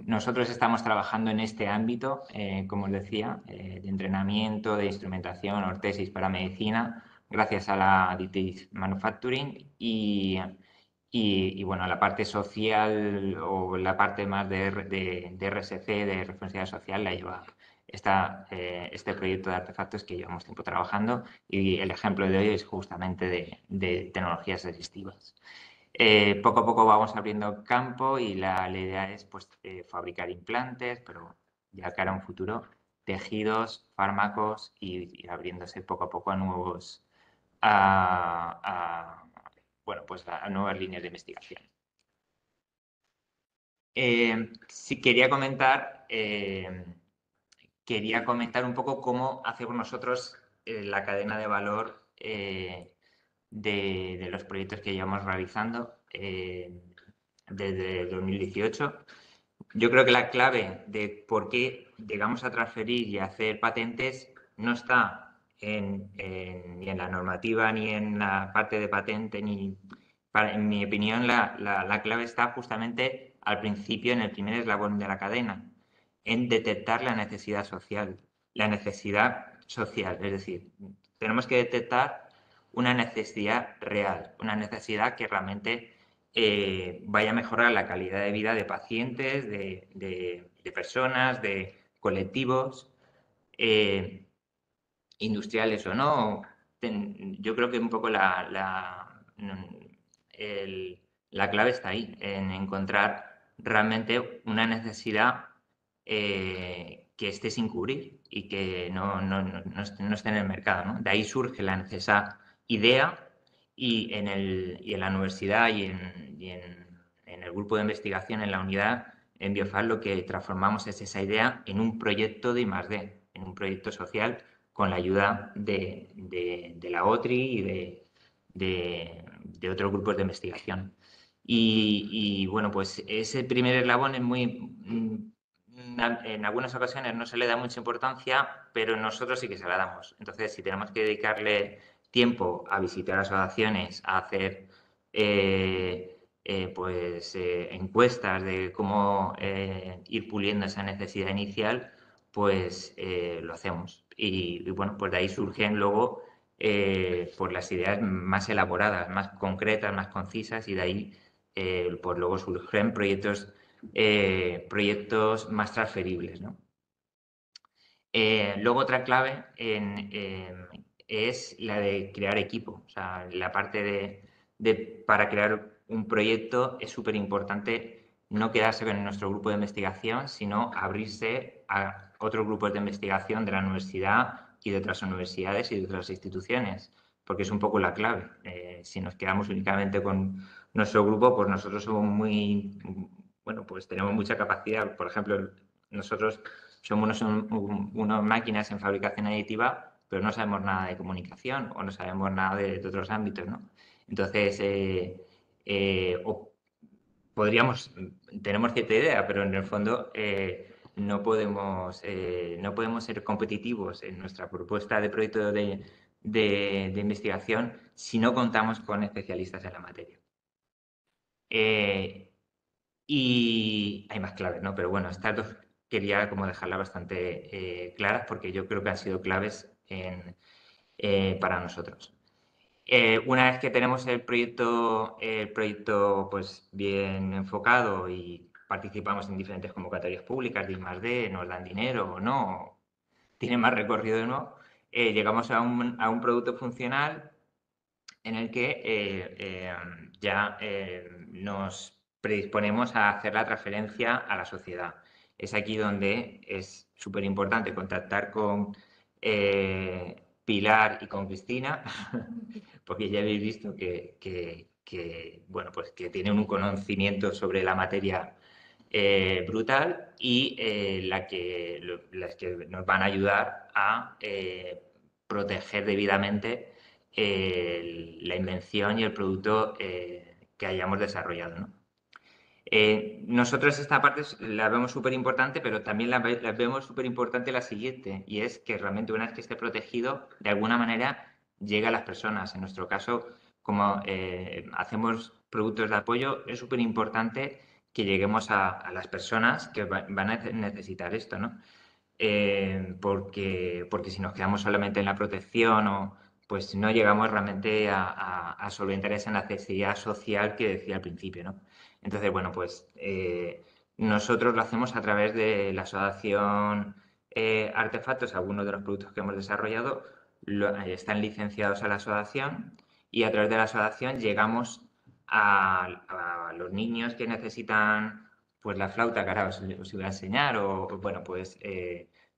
Nosotros estamos trabajando en este ámbito, como os decía, de entrenamiento, de instrumentación, ortesis para medicina, gracias a la Additive Manufacturing y bueno, la parte social o la parte más de RSC, de responsabilidad social, la lleva este proyecto de artefactos que llevamos tiempo trabajando y el ejemplo de hoy es justamente de tecnologías asistivas. Poco a poco vamos abriendo campo y la idea es pues, fabricar implantes, pero ya cara a un futuro, tejidos, fármacos y ir abriéndose poco a poco a nuevos bueno, pues a nuevas líneas de investigación. Sí, quería comentar un poco cómo hacemos nosotros la cadena de valor de los proyectos que llevamos realizando desde 2018. Yo creo que la clave de por qué llegamos a transferir y a hacer patentes no está ni en la normativa, ni en la parte de patente, en mi opinión, la clave está justamente al principio, en el primer eslabón de la cadena, en detectar la necesidad social. Es decir, tenemos que detectar una necesidad real, una necesidad que realmente vaya a mejorar la calidad de vida de pacientes, de personas, de colectivos, industriales o no. Yo creo que un poco la clave está ahí, en encontrar realmente una necesidad que esté sin cubrir y que no esté en el mercado, ¿no? De ahí surge esa idea y en la universidad y en el grupo de investigación, en la unidad, en Biofar, lo que transformamos es esa idea en un proyecto de I+D, en un proyecto social con la ayuda de la OTRI y de otros grupos de investigación. Y bueno, pues ese primer eslabón es en algunas ocasiones no se le da mucha importancia, pero nosotros sí que se la damos. Entonces, si tenemos que dedicarle tiempo a visitar asociaciones, a hacer encuestas de cómo ir puliendo esa necesidad inicial, pues lo hacemos. Y bueno, pues de ahí surgen luego pues las ideas más elaboradas, más concretas, más concisas, y de ahí pues luego surgen proyectos más transferibles, ¿no? Luego otra clave es la de crear equipo. O sea, la parte para crear un proyecto es súper importante no quedarse con nuestro grupo de investigación, sino abrirse a otros grupos de investigación de la universidad y de otras universidades y de otras instituciones, porque es un poco la clave. Si nos quedamos únicamente con nuestro grupo, pues nosotros somos pues tenemos mucha capacidad. Por ejemplo, nosotros somos unas máquinas en fabricación aditiva, pero no sabemos nada de comunicación o no sabemos nada de otros ámbitos, ¿no? Entonces, tenemos cierta idea, pero en el fondo no podemos ser competitivos en nuestra propuesta de proyecto de investigación si no contamos con especialistas en la materia. Y hay más claves, ¿no? Pero bueno, estas dos quería como dejarlas bastante claras porque yo creo que han sido claves para nosotros. Una vez que tenemos el proyecto pues bien enfocado y participamos en diferentes convocatorias públicas de I+D, nos dan dinero o no, tiene más recorrido o no, llegamos a un producto funcional en el que ya nos predisponemos a hacer la transferencia a la sociedad. Es aquí donde es súper importante contactar con Pilar y con Cristina, porque ya habéis visto que tienen un conocimiento sobre la materia brutal y las que nos van a ayudar a proteger debidamente la invención y el producto que hayamos desarrollado, ¿no? Nosotros esta parte la vemos súper importante, pero también la vemos súper importante la siguiente, y es que realmente una vez que esté protegido, de alguna manera llega a las personas. En nuestro caso, como hacemos productos de apoyo, es súper importante que lleguemos a las personas que van a necesitar esto, ¿no? Porque si nos quedamos solamente en la protección pues no llegamos realmente a solventar esa necesidad social que decía al principio, ¿no? Entonces, bueno, pues nosotros lo hacemos a través de la asociación Artefactos. Algunos de los productos que hemos desarrollado están licenciados a la asociación y a través de la asociación llegamos a los niños que necesitan pues la flauta que ahora os iba a enseñar bueno, pues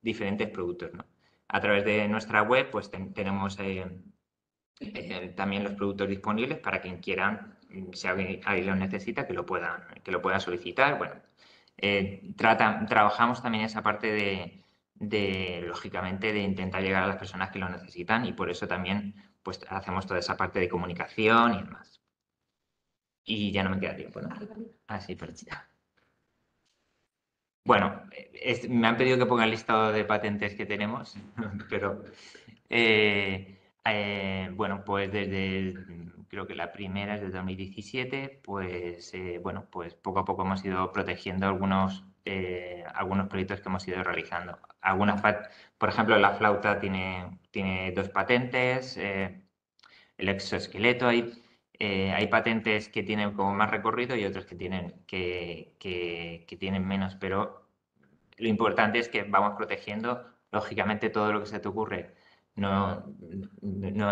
diferentes productos, ¿no? A través de nuestra web pues tenemos también los productos disponibles para quien quieran, si alguien lo necesita, que lo puedan solicitar. Bueno, trabajamos también esa parte lógicamente, de intentar llegar a las personas que lo necesitan, y por eso también pues hacemos toda esa parte de comunicación y demás. Y ya no me queda tiempo, ¿no? Ah, sí, perdón. Bueno, me han pedido que ponga el listado de patentes que tenemos, pero bueno, pues creo que la primera es de 2017, pues bueno, pues poco a poco hemos ido protegiendo algunos proyectos que hemos ido realizando. Por ejemplo, la flauta tiene 2 patentes, el exoesqueleto, hay Hay patentes que tienen como más recorrido y otras que tienen menos, pero lo importante es que vamos protegiendo, lógicamente, todo lo que se te ocurre. No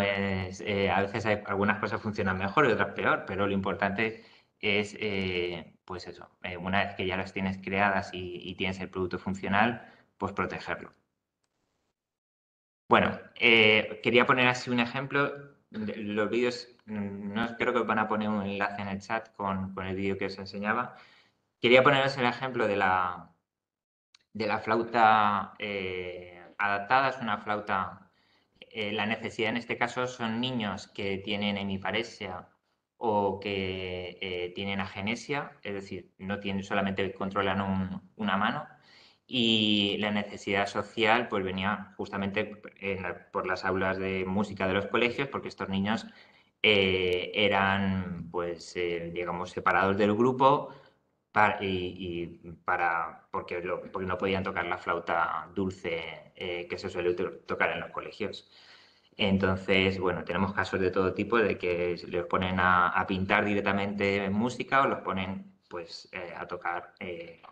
es, a veces algunas cosas funcionan mejor y otras peor, pero lo importante es, pues eso, una vez que ya las tienes creadas y tienes el producto funcional, pues protegerlo. Bueno, quería poner así un ejemplo. Los vídeos, no creo que os van a poner un enlace en el chat con el vídeo que os enseñaba. Quería poneros el ejemplo de la flauta adaptada. Es una flauta, la necesidad en este caso son niños que tienen hemiparesia o que tienen agenesia, es decir, no tienen, solamente controlan una mano. Y la necesidad social pues venía justamente por las aulas de música de los colegios, porque estos niños eran, pues, digamos, separados del grupo porque no podían tocar la flauta dulce que se suele tocar en los colegios. Entonces, bueno, tenemos casos de todo tipo, de que les ponen a pintar directamente música o los ponen pues a tocar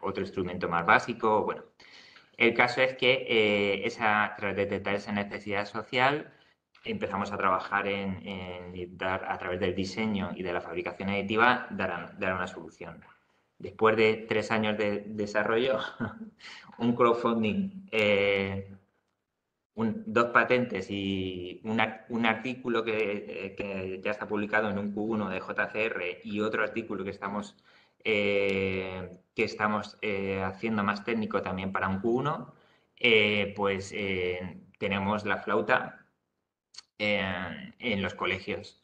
otro instrumento más básico. Bueno, el caso es que tras detectar esa necesidad social, empezamos a trabajar en dar, a través del diseño y de la fabricación aditiva, dar una solución. Después de 3 años de desarrollo, un crowdfunding, 2 patentes y un artículo que ya está publicado en un Q1 de JCR y otro artículo que estamos haciendo más técnico también para un Q1, pues tenemos la flauta en los colegios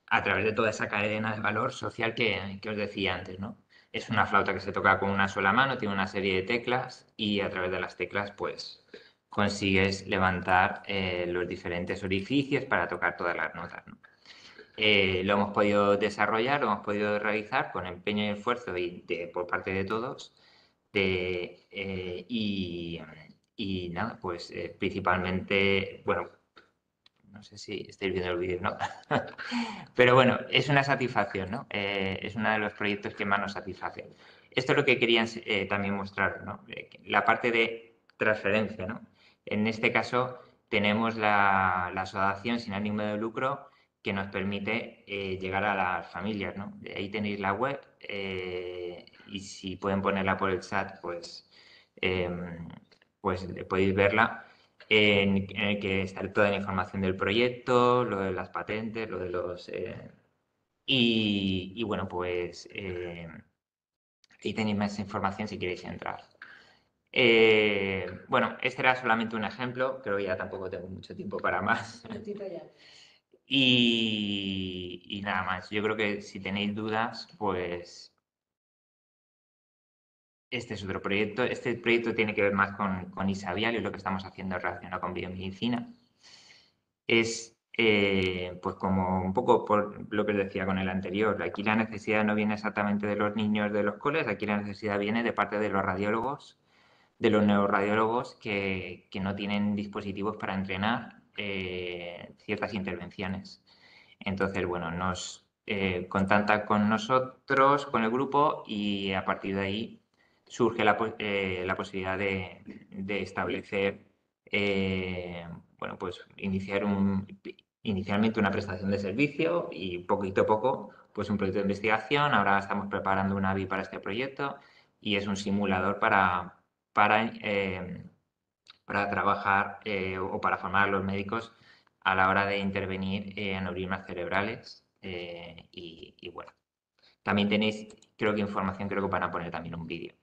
a través de toda esa cadena de valor social que os decía antes, ¿no? Es una flauta que se toca con una sola mano, tiene una serie de teclas y a través de las teclas pues consigues levantar los diferentes orificios para tocar todas las notas, ¿no? Lo hemos podido desarrollar, lo hemos podido realizar con empeño y esfuerzo por parte de todos. Y nada, pues principalmente, bueno, no sé si estáis viendo el vídeo, ¿no? Pero bueno, es una satisfacción, ¿no? Es uno de los proyectos que más nos satisface. Esto es lo que querían también mostrar, ¿no? La parte de transferencia, ¿no? En este caso tenemos la asociación sin ánimo de lucro que nos permite llegar a las familias, ¿no? Ahí tenéis la web y si pueden ponerla por el chat, pues podéis verla. En el que está toda la información del proyecto, lo de las patentes, lo de los... y bueno, pues ahí tenéis más información si queréis entrar. Bueno, este era solamente un ejemplo, creo que ya tampoco tengo mucho tiempo para más. Y nada más, yo creo que si tenéis dudas, pues este es otro proyecto. Este proyecto tiene que ver más con Isabial y lo que estamos haciendo relacionado con biomedicina. Es pues como un poco por lo que os decía con el anterior. Aquí la necesidad no viene exactamente de los niños de los coles, aquí la necesidad viene de parte de los radiólogos, de los neuroradiólogos que no tienen dispositivos para entrenar ciertas intervenciones. Entonces, bueno, nos contactan con nosotros, con el grupo, y a partir de ahí surge la posibilidad de establecer, bueno, pues inicialmente una prestación de servicio y poquito a poco pues un proyecto de investigación. Ahora estamos preparando un AVI para este proyecto y es un simulador para trabajar o para formar a los médicos a la hora de intervenir en aneurismas cerebrales y bueno, también tenéis, creo que van a poner también un vídeo.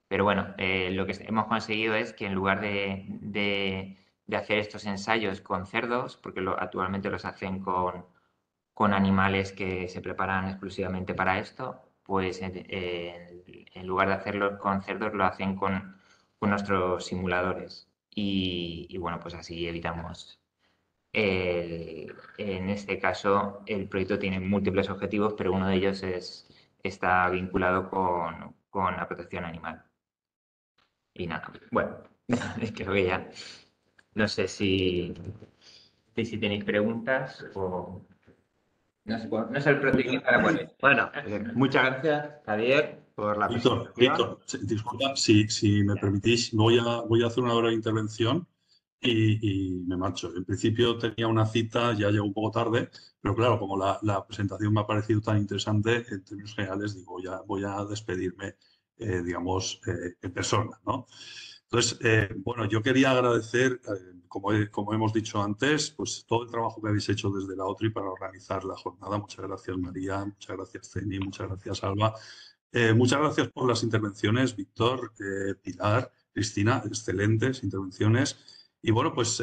Pero bueno, lo que hemos conseguido es que en lugar de hacer estos ensayos con cerdos, porque actualmente los hacen con animales que se preparan exclusivamente para esto, pues en lugar de hacerlo con cerdos, lo hacen con nuestros simuladores. Y bueno, pues así evitamos. En este caso, el proyecto tiene múltiples objetivos, pero uno de ellos está vinculado con la protección animal. Y nada, bueno, creo que ya. No sé si tenéis preguntas o... No es el protector para poner. Bueno, muchas gracias, Javier, por la presentación. Víctor, disculpa, si me permitís, voy a hacer una breve intervención y me marcho. En principio tenía una cita, ya llego un poco tarde, pero claro, como la presentación me ha parecido tan interesante, en términos generales, digo, ya voy a despedirme, digamos, en persona, ¿no? Entonces, bueno, yo quería agradecer, como hemos dicho antes, pues todo el trabajo que habéis hecho desde la OTRI para organizar la jornada. Muchas gracias, María, muchas gracias, Ceni, muchas gracias, Alba. Muchas gracias por las intervenciones, Víctor, Pilar, Cristina, excelentes intervenciones. Y bueno, pues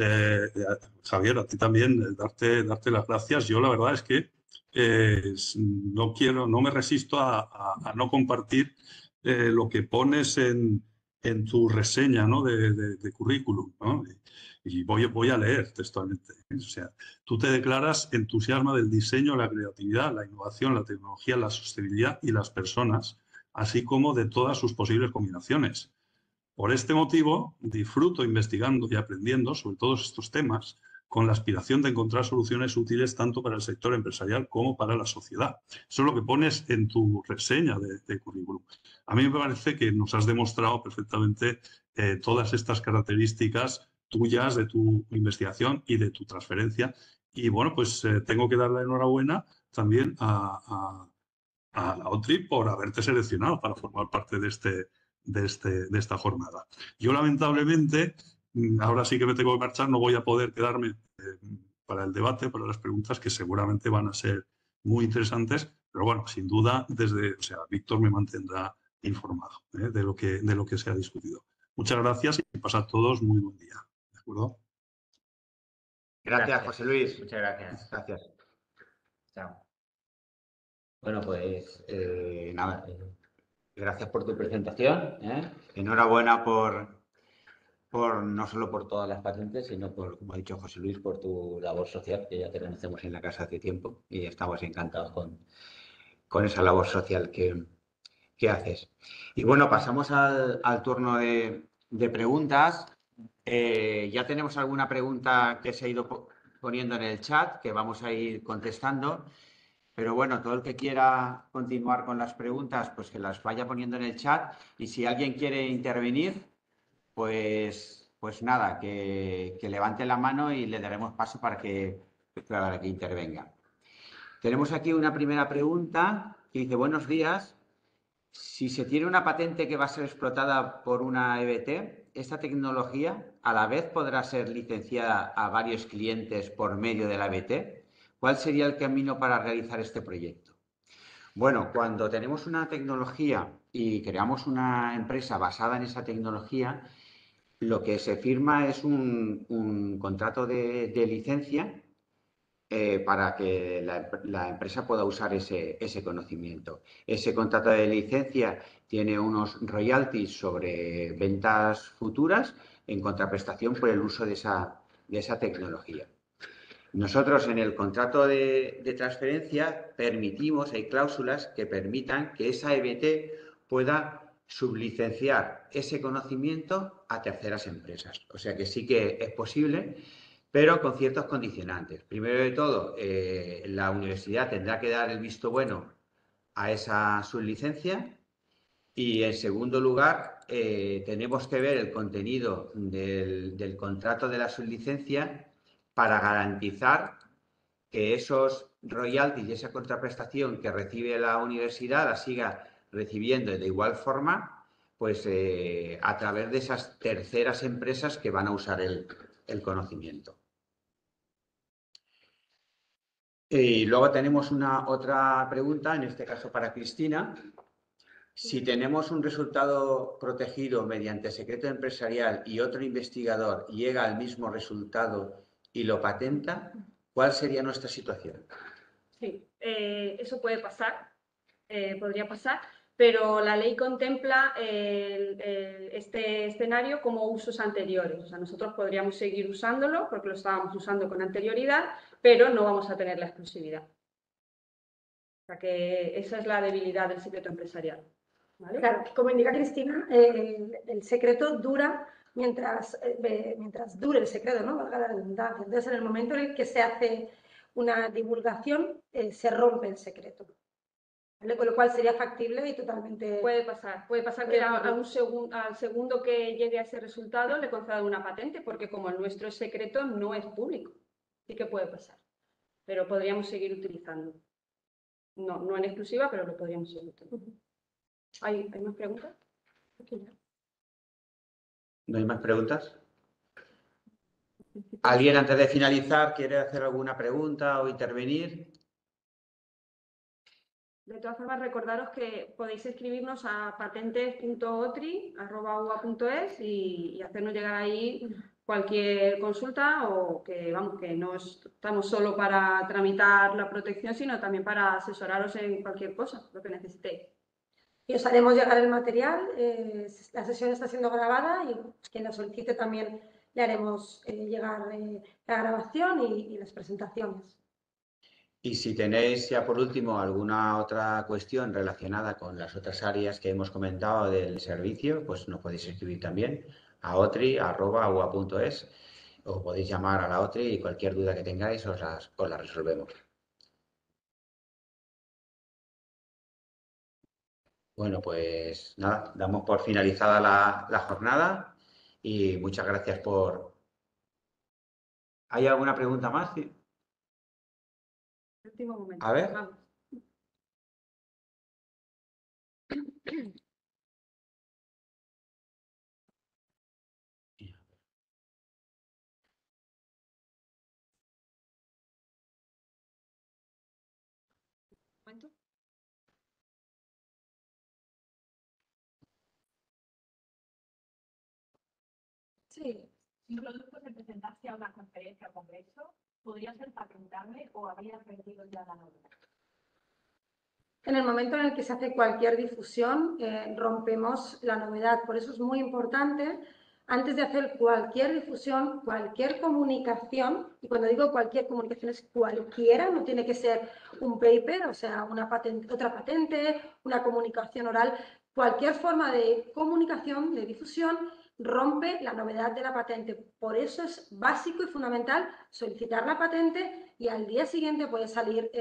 Javier, a ti también darte las gracias. Yo la verdad es que no me resisto a no compartir lo que pones en tu reseña, ¿no? de currículum, ¿no? Y voy a leer textualmente. O sea, tú te declaras entusiasma del diseño, la creatividad, la innovación, la tecnología, la sostenibilidad y las personas, así como de todas sus posibles combinaciones. Por este motivo, disfruto investigando y aprendiendo sobre todos estos temas con la aspiración de encontrar soluciones útiles tanto para el sector empresarial como para la sociedad. Eso es lo que pones en tu reseña de currículum. A mí me parece que nos has demostrado perfectamente todas estas características tuyas de tu investigación y de tu transferencia. Y bueno, pues tengo que dar la enhorabuena también a la OTRI por haberte seleccionado para formar parte de esta jornada. Yo, lamentablemente, ahora sí que me tengo que marchar, no voy a poder quedarme para el debate, para las preguntas que seguramente van a ser muy interesantes, pero bueno, sin duda, Víctor me mantendrá informado de lo que se ha discutido. Muchas gracias y pasad todos muy buen día. ¿De acuerdo? Gracias, José Luis. Muchas gracias. Gracias. Chao. Bueno, pues nada, gracias por tu presentación. Enhorabuena por no solo por todas las patentes, sino por, como ha dicho José Luis, por tu labor social, que ya te conocemos en la casa hace tiempo y estamos encantados con esa labor social que haces. Y bueno, pasamos al turno de preguntas. Ya tenemos alguna pregunta que se ha ido poniendo en el chat, que vamos a ir contestando. Pero bueno, todo el que quiera continuar con las preguntas, pues que las vaya poniendo en el chat. Y si alguien quiere intervenir, pues nada, que levante la mano y le daremos paso para que intervenga. Tenemos aquí una primera pregunta que dice: buenos días. Si se tiene una patente que va a ser explotada por una EBT, ¿esta tecnología a la vez podrá ser licenciada a varios clientes por medio de la EBT? ¿Cuál sería el camino para realizar este proyecto? Bueno, cuando tenemos una tecnología y creamos una empresa basada en esa tecnología, lo que se firma es un contrato de licencia para que la empresa pueda usar ese conocimiento. Ese contrato de licencia tiene unos royalties sobre ventas futuras en contraprestación por el uso de esa tecnología. Nosotros en el contrato de transferencia hay cláusulas que permitan que esa EBT pueda sublicenciar ese conocimiento a terceras empresas. O sea que sí que es posible, pero con ciertos condicionantes. Primero de todo, la universidad tendrá que dar el visto bueno a esa sublicencia y, en segundo lugar, tenemos que ver el contenido del contrato de la sublicencia para garantizar que esos royalties y esa contraprestación que recibe la universidad la siga recibiendo de igual forma, pues a través de esas terceras empresas que van a usar el conocimiento. Y luego tenemos otra pregunta, en este caso para Cristina. Si tenemos un resultado protegido mediante secreto empresarial y otro investigador llega al mismo resultado y lo patenta, ¿cuál sería nuestra situación? Sí, eso puede pasar, podría pasar, pero la ley contempla este escenario como usos anteriores. O sea, nosotros podríamos seguir usándolo porque lo estábamos usando con anterioridad, pero no vamos a tener la exclusividad. O sea, que esa es la debilidad del secreto empresarial. ¿Vale? Claro, como indica Cristina, el secreto dura mientras dure el secreto, ¿no? Valga la redundancia. Entonces, en el momento en el que se hace una divulgación, se rompe el secreto. ¿Vale? Con lo cual sería factible y totalmente... Puede pasar que al segundo que llegue a ese resultado le concedan una patente, porque como el nuestro es secreto, no es público. Sí que puede pasar, pero podríamos seguir utilizando. No en exclusiva, pero lo podríamos seguir utilizando. ¿Hay más preguntas? ¿No hay más preguntas? ¿Alguien antes de finalizar quiere hacer alguna pregunta o intervenir? De todas formas, recordaros que podéis escribirnos a patentes.otri@ua.es y hacernos llegar ahí cualquier consulta, o que vamos, que no estamos solo para tramitar la protección, sino también para asesoraros en cualquier cosa, lo que necesitéis. Y os haremos llegar el material, la sesión está siendo grabada y quien la solicite también le haremos llegar la grabación y las presentaciones. Y si tenéis ya por último alguna otra cuestión relacionada con las otras áreas que hemos comentado del servicio, pues nos podéis escribir también a otri@ua.es o podéis llamar a la OTRI y cualquier duda que tengáis os la resolvemos. Bueno, pues nada, damos por finalizada la jornada y muchas gracias por... ¿Hay alguna pregunta más? Último momento. A ver. Vamos. ¿Momento? Sí. Si un producto se presentase a una conferencia o congreso, ¿podría ser patentable o habría perdido ya la novedad? En el momento en el que se hace cualquier difusión, rompemos la novedad. Por eso es muy importante, antes de hacer cualquier difusión, cualquier comunicación, y cuando digo cualquier comunicación es cualquiera, no tiene que ser un paper, o sea, una patente, otra patente, una comunicación oral, cualquier forma de comunicación, de difusión, rompe la novedad de la patente. Por eso es básico y fundamental solicitar la patente y al día siguiente puede salir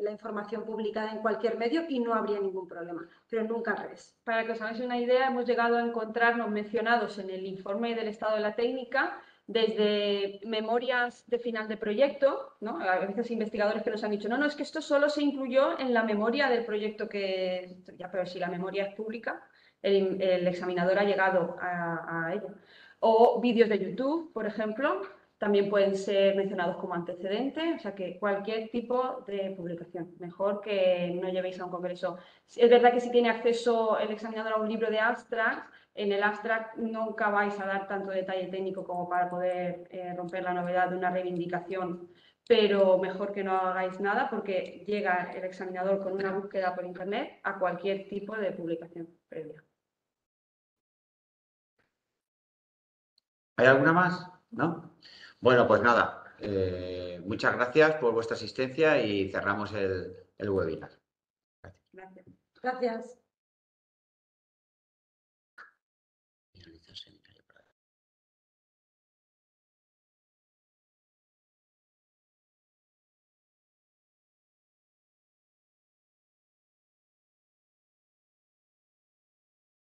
la información publicada en cualquier medio y no habría ningún problema, pero nunca al revés. Para que os hagáis una idea, hemos llegado a encontrarnos mencionados en el informe del estado de la técnica desde memorias de final de proyecto, ¿no? A veces investigadores que nos han dicho, no, es que esto solo se incluyó en la memoria del proyecto que... Ya, pero si la memoria es pública, el examinador ha llegado a ella. O vídeos de YouTube, por ejemplo, también pueden ser mencionados como antecedente, o sea que cualquier tipo de publicación, mejor que no llevéis a un congreso. Es verdad que si tiene acceso el examinador a un libro de abstract, en el abstract nunca vais a dar tanto detalle técnico como para poder romper la novedad de una reivindicación, pero mejor que no hagáis nada porque llega el examinador con una búsqueda por internet a cualquier tipo de publicación previa. ¿Hay alguna más? ¿No? Bueno, pues nada, muchas gracias por vuestra asistencia y cerramos el webinar. Gracias. Gracias.